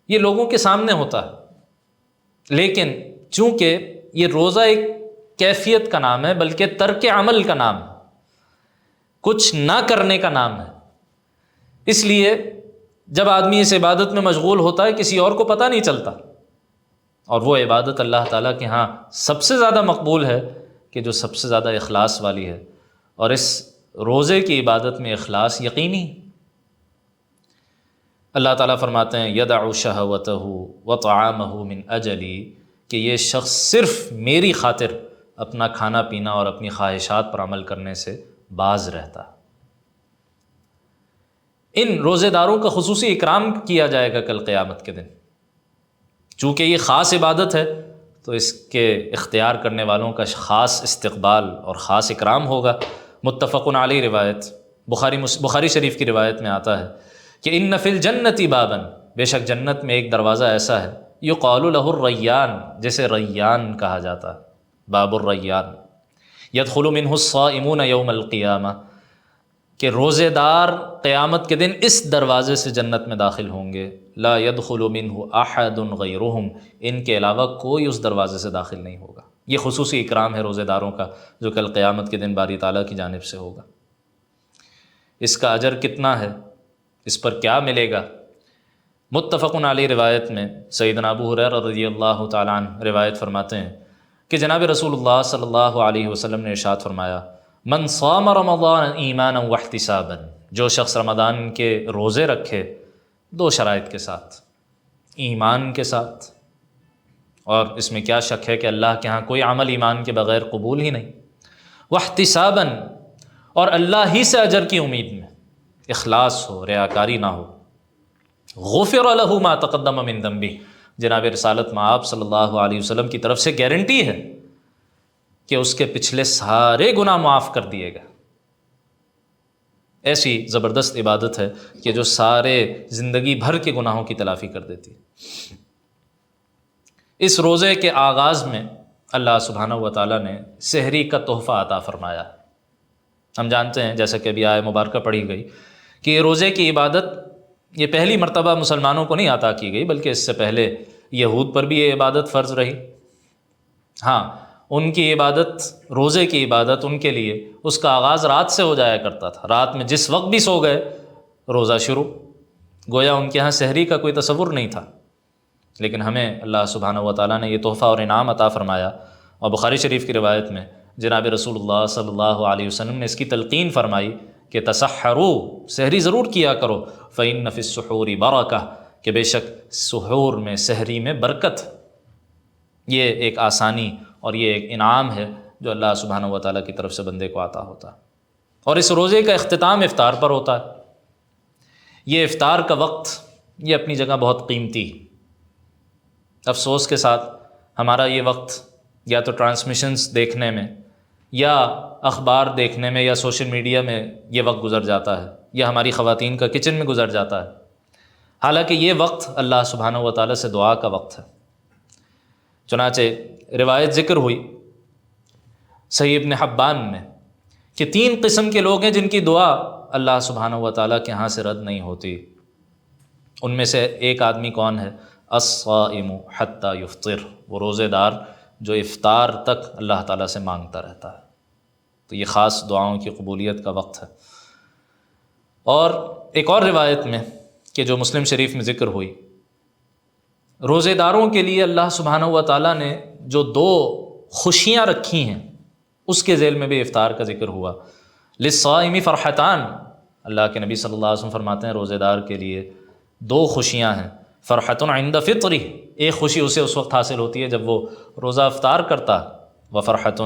S1: یہ لوگوں کے سامنے ہوتا ہے۔ لیکن چونکہ یہ روزہ ایک کیفیت کا نام ہے، بلکہ ترک عمل کا نام ہے، کچھ نہ کرنے کا نام ہے، اس لیے جب آدمی اس عبادت میں مشغول ہوتا ہے کسی اور کو پتہ نہیں چلتا، اور وہ عبادت اللہ تعالیٰ کے ہاں سب سے زیادہ مقبول ہے کہ جو سب سے زیادہ اخلاص والی ہے، اور اس روزے کی عبادت میں اخلاص یقینی۔ اللہ تعالیٰ فرماتے ہیں یدع شہوتہ وطعامہ من اجلی، کہ یہ شخص صرف میری خاطر اپنا کھانا پینا اور اپنی خواہشات پر عمل کرنے سے باز رہتا۔ ان روزے داروں کا خصوصی اکرام کیا جائے گا کل قیامت کے دن، چونکہ یہ خاص عبادت ہے تو اس کے اختیار کرنے والوں کا خاص استقبال اور خاص اکرام ہوگا۔ متفق علیہ روایت، بخاری شریف کی روایت میں آتا ہے کہ ان فی الجنۃ بابا، بے شک جنت میں ایک دروازہ ایسا ہے، یقال لہ الریان، جسے ریان کہا جاتا ہے، باب الریان، یدخل منہ الصائمون یوم القیامہ، کہ روزے دار قیامت کے دن اس دروازے سے جنت میں داخل ہوں گے، لا يدخل منہ احد غیرہم، ان کے علاوہ کوئی اس دروازے سے داخل نہیں ہوگا۔ یہ خصوصی اکرام ہے روزے داروں کا جو کل قیامت کے دن باری تعالیٰ کی جانب سے ہوگا۔ اس کا اجر کتنا ہے، اس پر کیا ملے گا؟ متفق علیہ روایت میں سیدنا ابو ہریرہ رضی اللہ تعالیٰ عنہ روایت فرماتے ہیں کہ جناب رسول اللہ صلی اللہ علیہ وسلم نے ارشاد فرمایا، من صام رمضان ایمانا واحتسابا، جو شخص رمضان کے روزے رکھے 2 شرائط کے ساتھ، ایمان کے ساتھ، اور اس میں کیا شک ہے کہ اللہ کے ہاں کوئی عمل ایمان کے بغیر قبول ہی نہیں، واحتسابا، اور اللہ ہی سے اجر کی امید میں، اخلاص ہو، ریاکاری نہ ہو، غفر له ما تقدم من ذنبہ، جناب رسالت مآب صلی اللہ علیہ وسلم کی طرف سے گارنٹی ہے کہ اس کے پچھلے سارے گناہ معاف کر دیے گئے۔ ایسی زبردست عبادت ہے کہ جو سارے زندگی بھر کے گناہوں کی تلافی کر دیتی ہے۔ اس روزے کے آغاز میں اللہ سبحانہ و تعالیٰ نے سحری کا تحفہ عطا فرمایا۔ ہم جانتے ہیں، جیسا کہ ابھی آیہ مبارکہ پڑھی گئی، کہ یہ روزے کی عبادت یہ پہلی مرتبہ مسلمانوں کو نہیں عطا کی گئی، بلکہ اس سے پہلے یہود پر بھی یہ عبادت فرض رہی۔ ہاں، ان کی عبادت، روزے کی عبادت ان کے لیے اس کا آغاز رات سے ہو جایا کرتا تھا، رات میں جس وقت بھی سو گئے روزہ شروع، گویا ان کے ہاں سحری کا کوئی تصور نہیں تھا۔ لیکن ہمیں اللہ سبحانہ و تعالیٰ نے یہ تحفہ اور انعام عطا فرمایا، اور بخاری شریف کی روایت میں جناب رسول اللہ صلی اللہ علیہ وسلم نے اس کی تلقین فرمائی کہ تسحروا، سحری ضرور کیا کرو، فإن فی السحور برکہ، کہ بے شک سحور میں، سحری میں برکت۔ یہ ایک آسانی اور یہ ایک انعام ہے جو اللہ سبحانہ و تعالیٰ کی طرف سے بندے کو عطا ہوتا ہے۔ اور اس روزے کا اختتام افطار پر ہوتا ہے۔ یہ افطار کا وقت یہ اپنی جگہ بہت قیمتی۔ افسوس کے ساتھ ہمارا یہ وقت یا تو ٹرانسمیشنز دیکھنے میں، یا اخبار دیکھنے میں، یا سوشل میڈیا میں یہ وقت گزر جاتا ہے، یا ہماری خواتین کا کچن میں گزر جاتا ہے، حالانکہ یہ وقت اللہ سبحانہ و تعالیٰ سے دعا کا وقت ہے۔ چنانچہ روایت ذکر ہوئی صحیح ابن حبان میں کہ 3 قسم کے لوگ ہیں جن کی دعا اللہ سبحانہ و تعالیٰ کے ہاں سے رد نہیں ہوتی۔ ان میں سے ایک آدمی کون ہے؟ الصائم حتی یفطر، وہ روزے دار جو افطار تک اللہ تعالیٰ سے مانگتا رہتا ہے۔ تو یہ خاص دعاؤں کی قبولیت کا وقت ہے۔ اور ایک اور روایت میں کہ جو مسلم شریف میں ذکر ہوئی، روزے داروں کے لیے اللہ سبحانہ و تعالیٰ نے جو 2 خوشیاں رکھی ہیں، اس کے ذیل میں بھی افطار کا ذکر ہوا۔ للصائم فرحتان، اللہ کے نبی صلی اللہ علیہ وسلم فرماتے ہیں روزے دار کے لیے 2 خوشیاں ہیں۔ فرحۃ عند فطرہ، ایک خوشی اسے اس وقت حاصل ہوتی ہے جب وہ روزہ افطار کرتا، وفرحۃ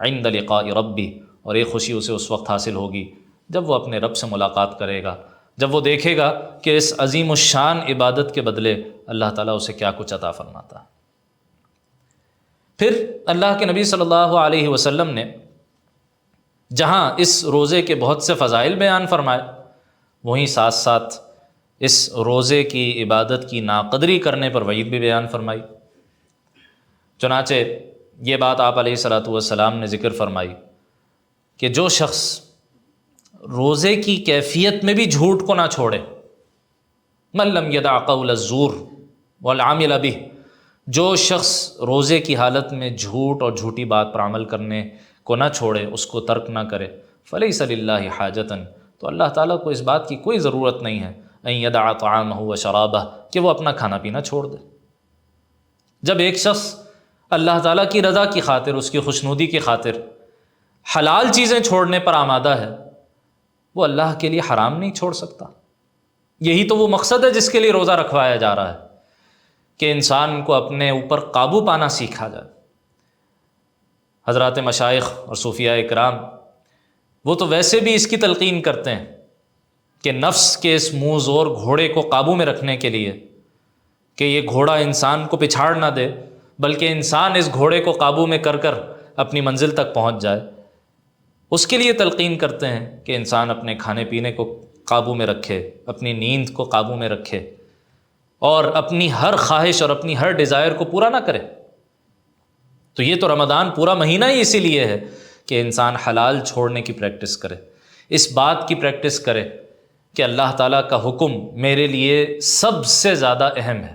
S1: عند لقاء ربہ، اور ایک خوشی اسے اس وقت حاصل ہوگی جب وہ اپنے رب سے ملاقات کرے گا، جب وہ دیکھے گا کہ اس عظیم الشان عبادت کے بدلے اللہ تعالیٰ اسے کیا کچھ عطا فرماتا۔ پھر اللہ کے نبی صلی اللہ علیہ وسلم نے جہاں اس روزے کے بہت سے فضائل بیان فرمائے، وہیں ساتھ ساتھ اس روزے کی عبادت کی ناقدری کرنے پر وعید بھی بیان فرمائی۔ چنانچہ یہ بات آپ علیہ الصلوۃ والسلام نے ذکر فرمائی کہ جو شخص روزے کی کیفیت میں بھی جھوٹ کو نہ چھوڑے، من لم یدع قول الزور والعمل بہ، جو شخص روزے کی حالت میں جھوٹ اور جھوٹی بات پر عمل کرنے کو نہ چھوڑے، اس کو ترک نہ کرے، فلیس للہ حاجۃ، تو اللہ تعالیٰ کو اس بات کی کوئی ضرورت نہیں ہے ان یدع طعامہ وشرابہ، کہ وہ اپنا کھانا پینا چھوڑ دے۔ جب ایک شخص اللہ تعالیٰ کی رضا کی خاطر، اس کی خوشنودی کی خاطر حلال چیزیں چھوڑنے پر آمادہ ہے، وہ اللہ کے لیے حرام نہیں چھوڑ سکتا۔ یہی تو وہ مقصد ہے جس کے لیے روزہ رکھوایا جا رہا ہے، کہ انسان کو اپنے اوپر قابو پانا سیکھا جائے۔ حضرات مشائخ اور صوفیاء اکرام وہ تو ویسے بھی اس کی تلقین کرتے ہیں کہ نفس کے اس منہ زور گھوڑے کو قابو میں رکھنے کے لیے، کہ یہ گھوڑا انسان کو پچھاڑ نہ دے، بلکہ انسان اس گھوڑے کو قابو میں کر اپنی منزل تک پہنچ جائے، اس کے لیے تلقین کرتے ہیں کہ انسان اپنے کھانے پینے کو قابو میں رکھے، اپنی نیند کو قابو میں رکھے، اور اپنی ہر خواہش اور اپنی ہر ڈیزائر کو پورا نہ کرے۔ تو یہ تو رمضان پورا مہینہ ہی اسی لیے ہے کہ انسان حلال چھوڑنے کی پریکٹس کرے، اس بات کی پریکٹس کرے کہ اللہ تعالیٰ کا حکم میرے لیے سب سے زیادہ اہم ہے،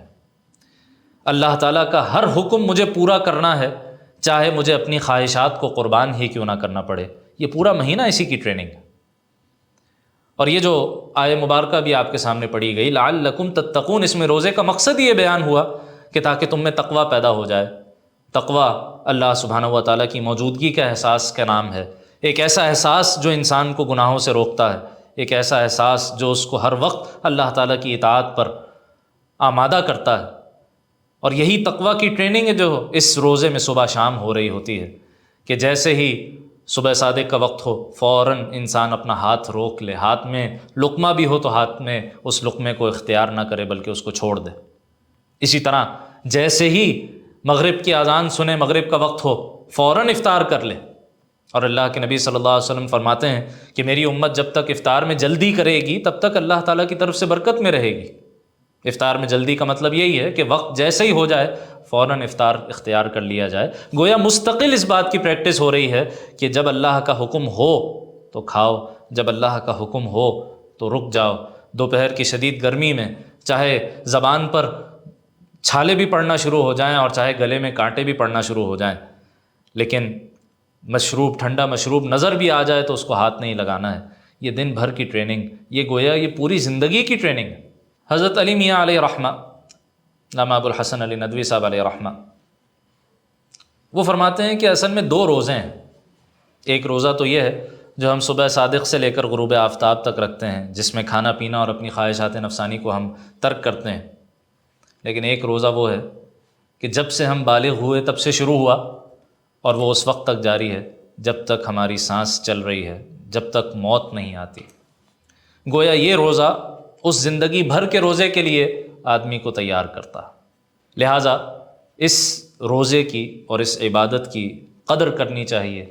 S1: اللہ تعالیٰ کا ہر حکم مجھے پورا کرنا ہے، چاہے مجھے اپنی خواہشات کو قربان ہی کیوں نہ کرنا پڑے۔ یہ پورا مہینہ اسی کی ٹریننگ ہے۔ اور یہ جو آیہ مبارکہ بھی آپ کے سامنے پڑھی گئی، لعلکم تتقون، اس میں روزے کا مقصد یہ بیان ہوا کہ تاکہ تم میں تقویٰ پیدا ہو جائے۔ تقویٰ اللہ سبحانہ و تعالیٰ کی موجودگی کا احساس کا نام ہے، ایک ایسا احساس جو انسان کو گناہوں سے روکتا ہے، ایک ایسا احساس جو اس کو ہر وقت اللہ تعالیٰ کی اطاعت پر آمادہ کرتا ہے۔ اور یہی تقویٰ کی ٹریننگ ہے جو اس روزے میں صبح شام ہو رہی ہوتی ہے، کہ جیسے ہی صبح صادق کا وقت ہو فوراً انسان اپنا ہاتھ روک لے، ہاتھ میں لقمہ بھی ہو تو ہاتھ میں اس لقمے کو اختیار نہ کرے بلکہ اس کو چھوڑ دے۔ اسی طرح جیسے ہی مغرب کی اذان سنے، مغرب کا وقت ہو، فوراً افطار کر لے۔ اور اللہ کے نبی صلی اللہ علیہ وسلم فرماتے ہیں کہ میری امت جب تک افطار میں جلدی کرے گی تب تک اللہ تعالیٰ کی طرف سے برکت میں رہے گی۔ افطار میں جلدی کا مطلب یہی ہے کہ وقت جیسے ہی ہو جائے فوراً افطار اختیار کر لیا جائے۔ گویا مستقل اس بات کی پریکٹس ہو رہی ہے کہ جب اللہ کا حکم ہو تو کھاؤ، جب اللہ کا حکم ہو تو رک جاؤ۔ دوپہر کی شدید گرمی میں چاہے زبان پر چھالے بھی پڑنا شروع ہو جائیں اور چاہے گلے میں کانٹے بھی پڑنا شروع ہو جائیں، لیکن مشروب، ٹھنڈا مشروب نظر بھی آ جائے تو اس کو ہاتھ نہیں لگانا ہے۔ یہ دن بھر کی ٹریننگ، یہ گویا یہ پوری زندگی کی ٹریننگ ہے۔ حضرت علی میاں علیہ رحمہ، علامہ ابو الحسن علی ندوی صاحب علیہ رحمہ، وہ فرماتے ہیں کہ اصل میں دو روزے ہیں۔ ایک روزہ تو یہ ہے جو ہم صبح صادق سے لے کر غروب آفتاب تک رکھتے ہیں، جس میں کھانا پینا اور اپنی خواہشات نفسانی کو ہم ترک کرتے ہیں، لیکن ایک روزہ وہ ہے کہ جب سے ہم بالغ ہوئے تب سے شروع ہوا اور وہ اس وقت تک جاری ہے جب تک ہماری سانس چل رہی ہے، جب تک موت نہیں آتی۔ گویا یہ روزہ اس زندگی بھر کے روزے کے لیے آدمی کو تیار کرتا۔ لہٰذا اس روزے کی اور اس عبادت کی قدر کرنی چاہیے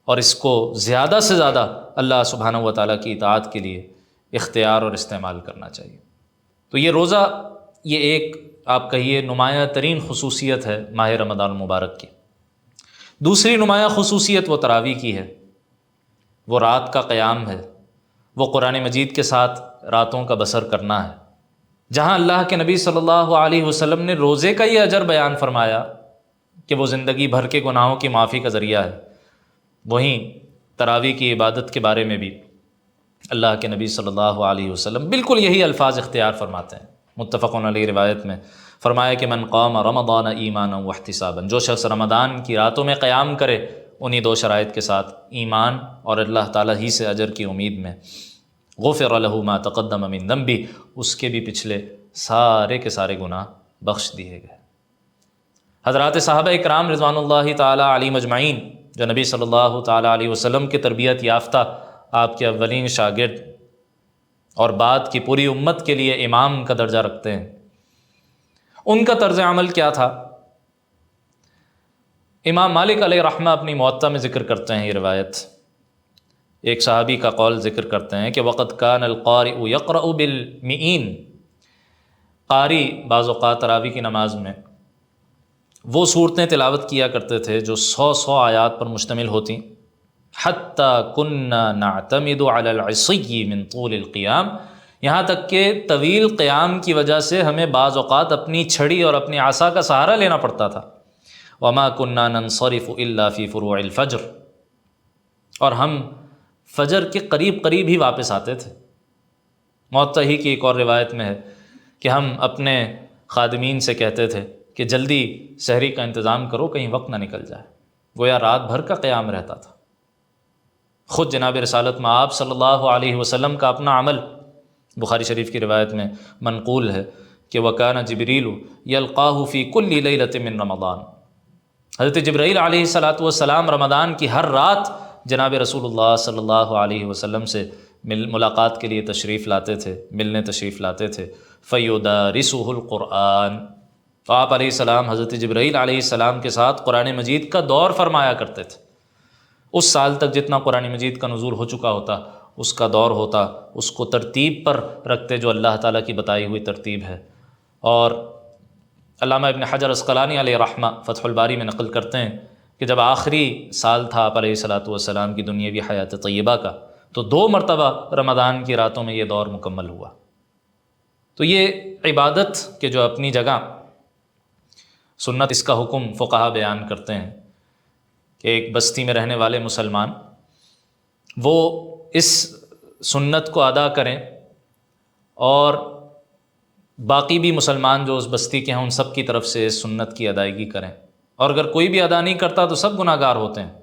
S1: اور اس کو زیادہ سے زیادہ اللہ سبحانہ و تعالیٰ کی اطاعت کے لیے اختیار اور استعمال کرنا چاہیے۔ تو یہ روزہ، یہ ایک آپ کہیے نمایاں ترین خصوصیت ہے ماہ رمضان المبارک کی۔ دوسری نمایاں خصوصیت وہ تراویح کی ہے، وہ رات کا قیام ہے، وہ قرآن مجید کے ساتھ راتوں کا بسر کرنا ہے۔ جہاں اللہ کے نبی صلی اللہ علیہ وسلم نے روزے کا یہ اجر بیان فرمایا کہ وہ زندگی بھر کے گناہوں کی معافی کا ذریعہ ہے، وہیں تراویح کی عبادت کے بارے میں بھی اللہ کے نبی صلی اللہ علیہ وسلم بالکل یہی الفاظ اختیار فرماتے ہیں۔ متفقٌ علیہ روایت میں فرمایا کہ من قام رمضان ایمانا واحتسابا، جو شخص رمضان کی راتوں میں قیام کرے انہی دو شرائط کے ساتھ، ایمان اور اللہ تعالیٰ ہی سے اجر کی امید میں، غفر له ما تقدم من ذنبہ، اس کے بھی پچھلے سارے کے سارے گناہ بخش دیے گئے۔ حضرات صحابہ اکرام رضوان اللہ تعالیٰ علیہم اجمعین، جو نبی صلی اللہ تعالیٰ علیہ وسلم کے تربیت یافتہ آپ کے اولین شاگرد اور بعد کی پوری امت کے لیے امام کا درجہ رکھتے ہیں، ان کا طرز عمل کیا تھا؟ امام مالک علیہ رحمہ اپنی موطا میں ذکر کرتے ہیں یہ روایت، ایک صحابی کا قول ذکر کرتے ہیں کہ وقت کان القارئ یقرأ بالمئین، قاری بعض اوقات تراویح کی نماز میں وہ صورتیں تلاوت کیا کرتے تھے جو 100 آیات پر مشتمل ہوتیں، حتی کننا نعتمد علی العصی من طول القیام، یہاں تک کہ طویل قیام کی وجہ سے ہمیں بعض اوقات اپنی چھڑی اور اپنی عصا کا سہارا لینا پڑتا تھا۔ وما کننا ننصرف الا فی فروع الفجر، اور ہم فجر کے قریب قریب ہی واپس آتے تھے۔ موطا ہی کی ایک اور روایت میں ہے کہ ہم اپنے خادمین سے کہتے تھے کہ جلدی سحری کا انتظام کرو کہیں وقت نہ نکل جائے۔ گویا رات بھر کا قیام رہتا تھا۔ خود جناب رسالت میں آپ صلی اللہ علیہ وسلم کا اپنا عمل بخاری شریف کی روایت میں منقول ہے کہ وَكَانَ جِبْرِيلُ يَلْقَاهُ فِي كُلِّ لَيْلَةٍ مِّن رمضان، حضرت جبرائیل علیہ السلام رمضان کی ہر رات جناب رسول اللہ صلی اللہ علیہ وسلم سے ملاقات کے لیے تشریف لاتے تھے، ملنے تشریف لاتے تھے۔ فَيُدَارِسُهُ الْقُرْآنَ، تو آپ علیہ السلام حضرت جبرائیل علیہ السلام کے ساتھ قرآن مجید کا دور فرمایا کرتے تھے۔ اس سال تک جتنا قرآن مجید کا نزول ہو چکا ہوتا اس کا دور ہوتا، اس کو ترتیب پر رکھتے جو اللہ تعالیٰ کی بتائی ہوئی ترتیب ہے۔ اور علامہ ابن حجر عسقلانی علیہ رحمہ فتح الباری میں نقل کرتے ہیں کہ جب آخری سال تھا آپ علیہ السلام کی دنیاوی حیات طیبہ کا، تو 2 مرتبہ رمضان کی راتوں میں یہ دور مکمل ہوا۔ تو یہ عبادت کے جو اپنی جگہ سنت، اس کا حکم فقہا بیان کرتے ہیں کہ ایک بستی میں رہنے والے مسلمان وہ اس سنت کو ادا کریں اور باقی بھی مسلمان جو اس بستی کے ہیں ان سب کی طرف سے اس سنت کی ادائیگی کریں، اور اگر کوئی بھی ادا نہیں کرتا تو سب گناہ گار ہوتے ہیں۔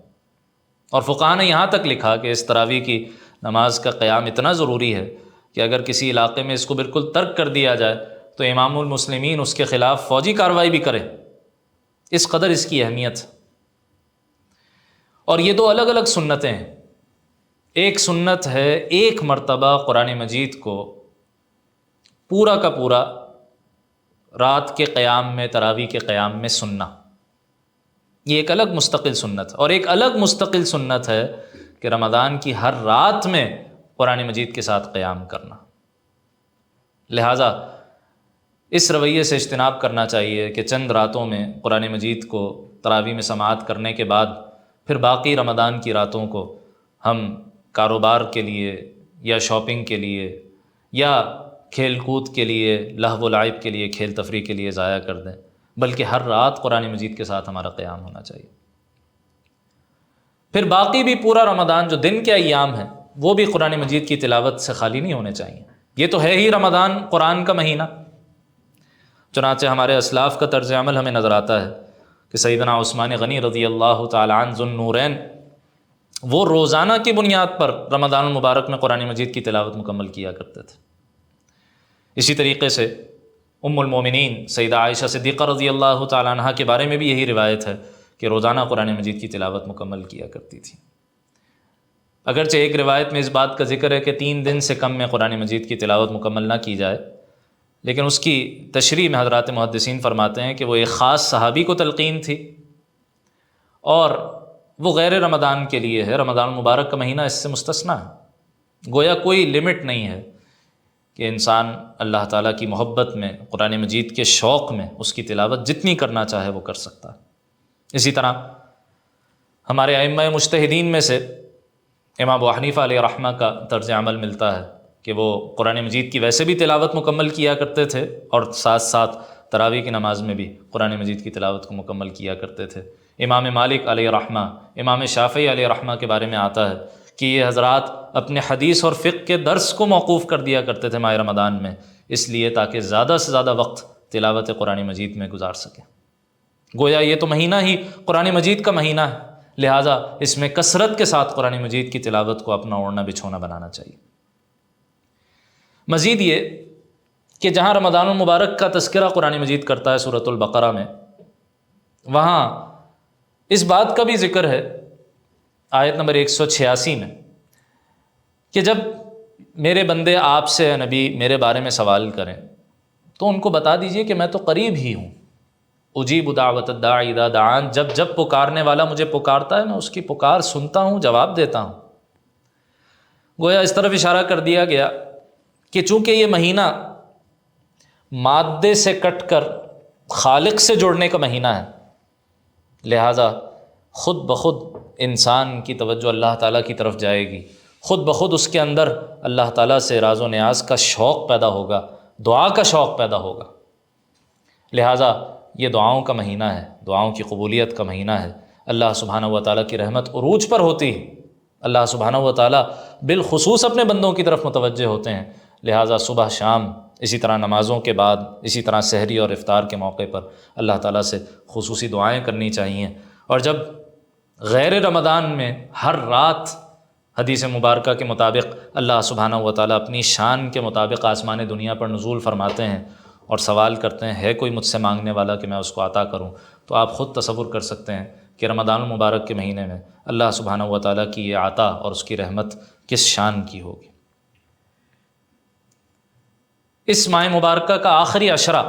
S1: اور فقہاء نے یہاں تک لکھا کہ اس تراویح کی نماز کا قیام اتنا ضروری ہے کہ اگر کسی علاقے میں اس کو بالکل ترک کر دیا جائے تو امام المسلمین اس کے خلاف فوجی کارروائی بھی کرے، اس قدر اس کی اہمیت۔ اور یہ دو الگ الگ سنتیں ہیں۔ ایک سنت ہے ایک مرتبہ قرآن مجید کو پورا کا پورا رات کے قیام میں، تراویح کے قیام میں سننا، یہ ایک الگ مستقل سنت ہے۔ اور ایک الگ مستقل سنت ہے کہ رمضان کی ہر رات میں قرآن مجید کے ساتھ قیام کرنا۔ لہٰذا اس رویے سے اجتناب کرنا چاہیے کہ چند راتوں میں قرآن مجید کو تراویح میں سماعت کرنے کے بعد پھر باقی رمضان کی راتوں کو ہم کاروبار کے لیے یا شاپنگ کے لیے یا کھیل کود کے لیے، لہو و لعب کے لیے، کھیل تفریح کے لیے ضائع کر دیں، بلکہ ہر رات قرآن مجید کے ساتھ ہمارا قیام ہونا چاہیے۔ پھر باقی بھی پورا رمضان جو دن کے ایام ہیں وہ بھی قرآن مجید کی تلاوت سے خالی نہیں ہونے چاہیے۔ یہ تو ہے ہی رمضان قرآن کا مہینہ، چنانچہ ہمارے اسلاف کا طرز عمل ہمیں نظر آتا ہے کہ سیدنا عثمان غنی رضی اللہ تعالی عنہ ذو النورین وہ روزانہ کی بنیاد پر رمضان المبارک میں قرآن مجید کی تلاوت مکمل کیا کرتے تھے۔ اسی طریقے سے ام المومنین سیدہ عائشہ صدیقہ رضی اللہ تعالی عنہ کے بارے میں بھی یہی روایت ہے کہ روزانہ قرآن مجید کی تلاوت مکمل کیا کرتی تھی۔ اگرچہ ایک روایت میں اس بات کا ذکر ہے کہ 3 دن سے کم میں قرآن مجید کی تلاوت مکمل نہ کی جائے، لیکن اس کی تشریح میں حضرات محدثین فرماتے ہیں کہ وہ ایک خاص صحابی کو تلقین تھی اور وہ غیر رمضان کے لیے ہے، رمضان المبارک کا مہینہ اس سے مستثنیٰ ہے۔ گویا کوئی لمٹ نہیں ہے کہ انسان اللہ تعالیٰ کی محبت میں، قرآن مجید کے شوق میں اس کی تلاوت جتنی کرنا چاہے وہ کر سکتا ہے۔ اسی طرح ہمارے ائمہ مجتہدین میں سے امام ابو حنیفہ علیہ رحمہ کا طرز عمل ملتا ہے کہ وہ قرآن مجید کی ویسے بھی تلاوت مکمل کیا کرتے تھے اور ساتھ ساتھ تراویح کی نماز میں بھی قرآن مجید کی تلاوت کو مکمل کیا کرتے تھے۔ امام مالک علیہ رحمہ، امام شافعی علیہ رحمہ کے بارے میں آتا ہے کہ یہ حضرات اپنے حدیث اور فقہ کے درس کو موقوف کر دیا کرتے تھے ماہ رمضان میں، اس لیے تاکہ زیادہ سے زیادہ وقت تلاوت قرآن مجید میں گزار سکیں۔ گویا یہ تو مہینہ ہی قرآن مجید کا مہینہ ہے، لہٰذا اس میں کثرت کے ساتھ قرآن مجید کی تلاوت کو اپنا اوڑھنا بچھونا بنانا چاہیے۔ مزید یہ کہ جہاں رمضان المبارک کا تذکرہ قرآن مجید کرتا ہے سورۃ البقرہ میں، وہاں اس بات کا بھی ذکر ہے آیت نمبر 186 میں کہ جب میرے بندے آپ سے نبی میرے بارے میں سوال کریں تو ان کو بتا دیجئے کہ میں تو قریب ہی ہوں، اجیب دعوت الداعی اذا دعان، جب جب پکارنے والا مجھے پکارتا ہے میں اس کی پکار سنتا ہوں، جواب دیتا ہوں۔ گویا اس طرف اشارہ کر دیا گیا کہ چونکہ یہ مہینہ مادے سے کٹ کر خالق سے جڑنے کا مہینہ ہے، لہٰذا خود بخود انسان کی توجہ اللہ تعالیٰ کی طرف جائے گی، خود بخود اس کے اندر اللہ تعالیٰ سے راز و نیاز کا شوق پیدا ہوگا، دعا کا شوق پیدا ہوگا۔ لہٰذا یہ دعاؤں کا مہینہ ہے، دعاؤں کی قبولیت کا مہینہ ہے۔ اللہ سبحانہ و تعالیٰ کی رحمت عروج پر ہوتی ہے، اللہ سبحانہ و تعالیٰ بالخصوص اپنے بندوں کی طرف متوجہ ہوتے ہیں، لہٰذا صبح شام، اسی طرح نمازوں کے بعد، اسی طرح سحری اور افطار کے موقع پر اللہ تعالیٰ سے خصوصی دعائیں کرنی چاہیے۔ اور جب غیر رمضان میں ہر رات حدیث مبارکہ کے مطابق اللہ سبحانہ و تعالیٰ اپنی شان کے مطابق آسمان دنیا پر نزول فرماتے ہیں اور سوال کرتے ہیں ہے کوئی مجھ سے مانگنے والا کہ میں اس کو عطا کروں، تو آپ خود تصور کر سکتے ہیں کہ رمضان المبارک کے مہینے میں اللہ سبحانہ و تعالیٰ کی یہ عطا اور اس کی رحمت کس شان کی ہوگی۔ اس ماہ مبارکہ کا آخری عشرہ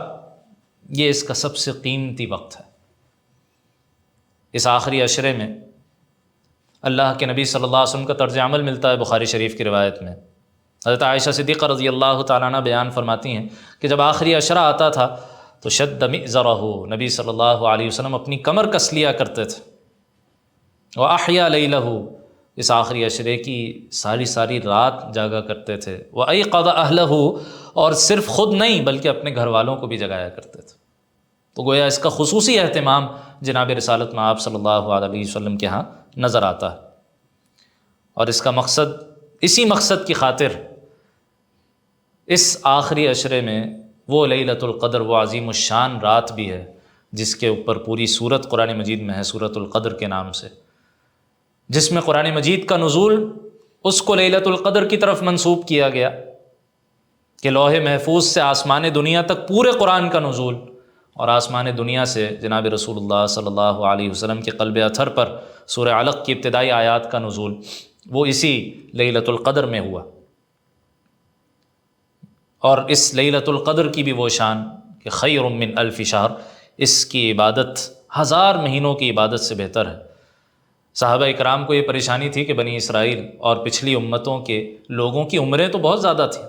S1: یہ اس کا سب سے قیمتی وقت ہے۔ اس آخری عشرے میں اللہ کے نبی صلی اللہ علیہ وسلم کا طرز عمل ملتا ہے بخاری شریف کی روایت میں۔ حضرت عائشہ صدیقہ رضی اللہ تعالیٰ عنہ بیان فرماتی ہیں کہ جب آخری عشرہ آتا تھا تو شد مئزرہ، نبی صلی اللہ علیہ وسلم اپنی کمر کس لیا کرتے تھے، وأحیا لیلہ، اس آخری عشرے کی ساری رات جاگا کرتے تھے، وأیقظ اہلہ، اور صرف خود نہیں بلکہ اپنے گھر والوں کو بھی جگایا کرتے تھے۔ تو گویا اس کا خصوصی اہتمام جناب رسالت میں آپ صلی اللہ علیہ وسلم کے ہاں نظر آتا ہے، اور اس کا مقصد، اسی مقصد کی خاطر اس آخری عشرے میں وہ لیلۃ القدر، وہ عظیم الشان رات بھی ہے جس کے اوپر پوری سورت قرآن مجید میں ہے، سورۃ القدر کے نام سے، جس میں قرآن مجید کا نزول اس کو لیلۃ القدر کی طرف منسوب کیا گیا کہ لوح محفوظ سے آسمان دنیا تک پورے قرآن کا نزول، اور آسمان دنیا سے جناب رسول اللہ صلی اللہ علیہ وسلم کے قلب اطہر پر سورہ علق کی ابتدائی آیات کا نزول وہ اسی لیلۃ القدر میں ہوا۔ اور اس لیلۃ القدر کی بھی وہ شان کہ خیر من الف شہر، اس کی عبادت 1000 مہینوں کی عبادت سے بہتر ہے۔ صحابہ اکرام کو یہ پریشانی تھی کہ بنی اسرائیل اور پچھلی امتوں کے لوگوں کی عمریں تو بہت زیادہ تھیں،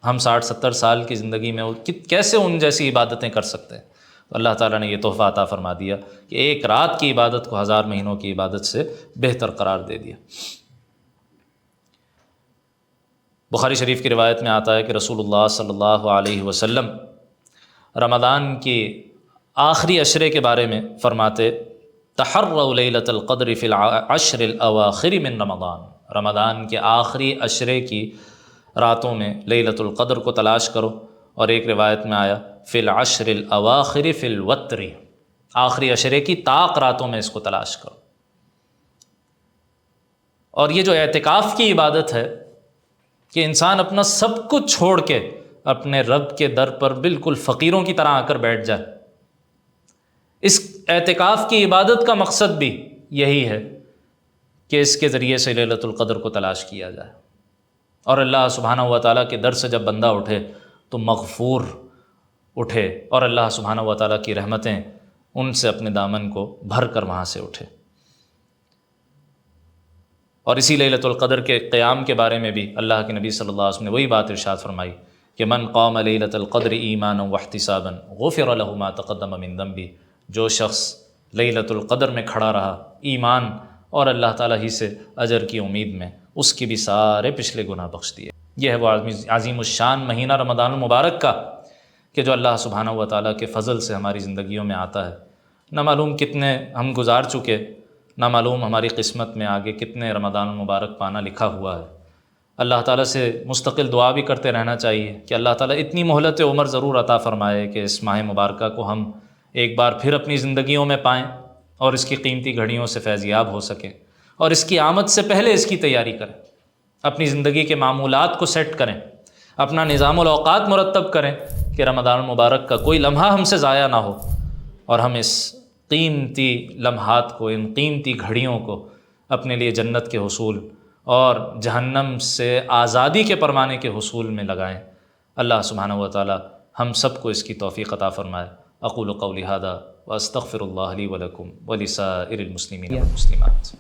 S1: ہم 60-70 سال کی زندگی میں کیسے ان جیسی عبادتیں کر سکتے ہیں؟ تو اللہ تعالیٰ نے یہ تحفہ عطا فرما دیا کہ ایک رات کی عبادت کو 1000 مہینوں کی عبادت سے بہتر قرار دے دیا۔ بخاری شریف کی روایت میں آتا ہے کہ رسول اللہ صلی اللہ علیہ وسلم رمضان کی آخری عشرے کے بارے میں فرماتے، تحروا لیلۃ القدر فی العشر الاواخر من رمضان، رمضان کے آخری عشرے کی راتوں میں لیلۃ القدر کو تلاش کرو، اور ایک روایت میں آیا فی العشر الاواخر فی الوتر، آخری عشرے کی طاق راتوں میں اس کو تلاش کرو۔ اور یہ جو اعتکاف کی عبادت ہے کہ انسان اپنا سب کچھ چھوڑ کے اپنے رب کے در پر بالکل فقیروں کی طرح آ کر بیٹھ جائے، اس اعتکاف کی عبادت کا مقصد بھی یہی ہے کہ اس کے ذریعے سے لیلۃ القدر کو تلاش کیا جائے، اور اللہ سبحانہ و تعالیٰ کے در سے جب بندہ اٹھے تو مغفور اٹھے، اور اللہ سبحانہ و تعالیٰ کی رحمتیں ان سے اپنے دامن کو بھر کر وہاں سے اٹھے۔ اور اسی لیلۃ القدر کے قیام کے بارے میں بھی اللہ کے نبی صلی اللہ علیہ وسلم نے وہی بات ارشاد فرمائی کہ من قام لیلۃ القدر ایمانا واحتسابا غفر له ما تقدم من ذنبه، جو شخص لیلۃ القدر میں کھڑا رہا ایمان اور اللہ تعالیٰ ہی سے اجر کی امید میں، اس کے بھی سارے پچھلے گناہ بخش دیے۔ یہ ہے وہ عظیم الشان مہینہ رمضان المبارک کا کہ جو اللہ سبحانہ و تعالیٰ کے فضل سے ہماری زندگیوں میں آتا ہے۔ نہ معلوم کتنے ہم گزار چکے، نہ معلوم ہماری قسمت میں آگے کتنے رمضان المبارک پانا لکھا ہوا ہے۔ اللہ تعالیٰ سے مستقل دعا بھی کرتے رہنا چاہیے کہ اللہ تعالیٰ اتنی مہلت عمر ضرور عطا فرمائے کہ اس ماہ مبارکہ کو ہم ایک بار پھر اپنی زندگیوں میں پائیں اور اس کی قیمتی گھڑیوں سے فیضیاب ہو سکیں، اور اس کی آمد سے پہلے اس کی تیاری کریں، اپنی زندگی کے معمولات کو سیٹ کریں، اپنا نظام الاوقات مرتب کریں کہ رمضان المبارک کا کوئی لمحہ ہم سے ضائع نہ ہو، اور ہم اس قیمتی لمحات کو، ان قیمتی گھڑیوں کو اپنے لیے جنت کے حصول اور جہنم سے آزادی کے پروانے کے حصول میں لگائیں۔ اللہ سبحانہ و تعالی ہم سب کو اس کی توفیق عطا فرمائے۔ اقول قولی ھذا واستغفر اللہ لی ولکم ولسائر المسلمین والمسلمات۔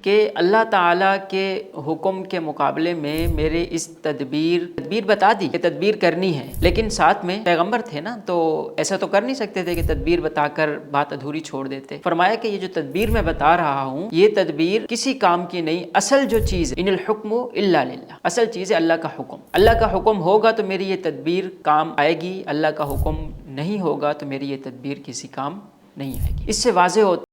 S2: کہ اللہ تعالیٰ کے حکم کے مقابلے میں میرے اس تدبیر بتا دی کہ تدبیر کرنی ہے، لیکن ساتھ میں پیغمبر تھے نا، تو ایسا تو کر نہیں سکتے تھے کہ تدبیر بتا کر بات ادھوری چھوڑ دیتے۔ فرمایا کہ یہ جو تدبیر میں بتا رہا ہوں یہ تدبیر کسی کام کی نہیں، اصل جو چیز ان الحکم الا للہ، اصل چیز ہے اللہ کا حکم۔ اللہ کا حکم ہوگا تو میری یہ تدبیر کام آئے گی، اللہ کا حکم نہیں ہوگا تو میری یہ تدبیر کسی کام نہیں آئے گی۔ اس سے واضح ہوتا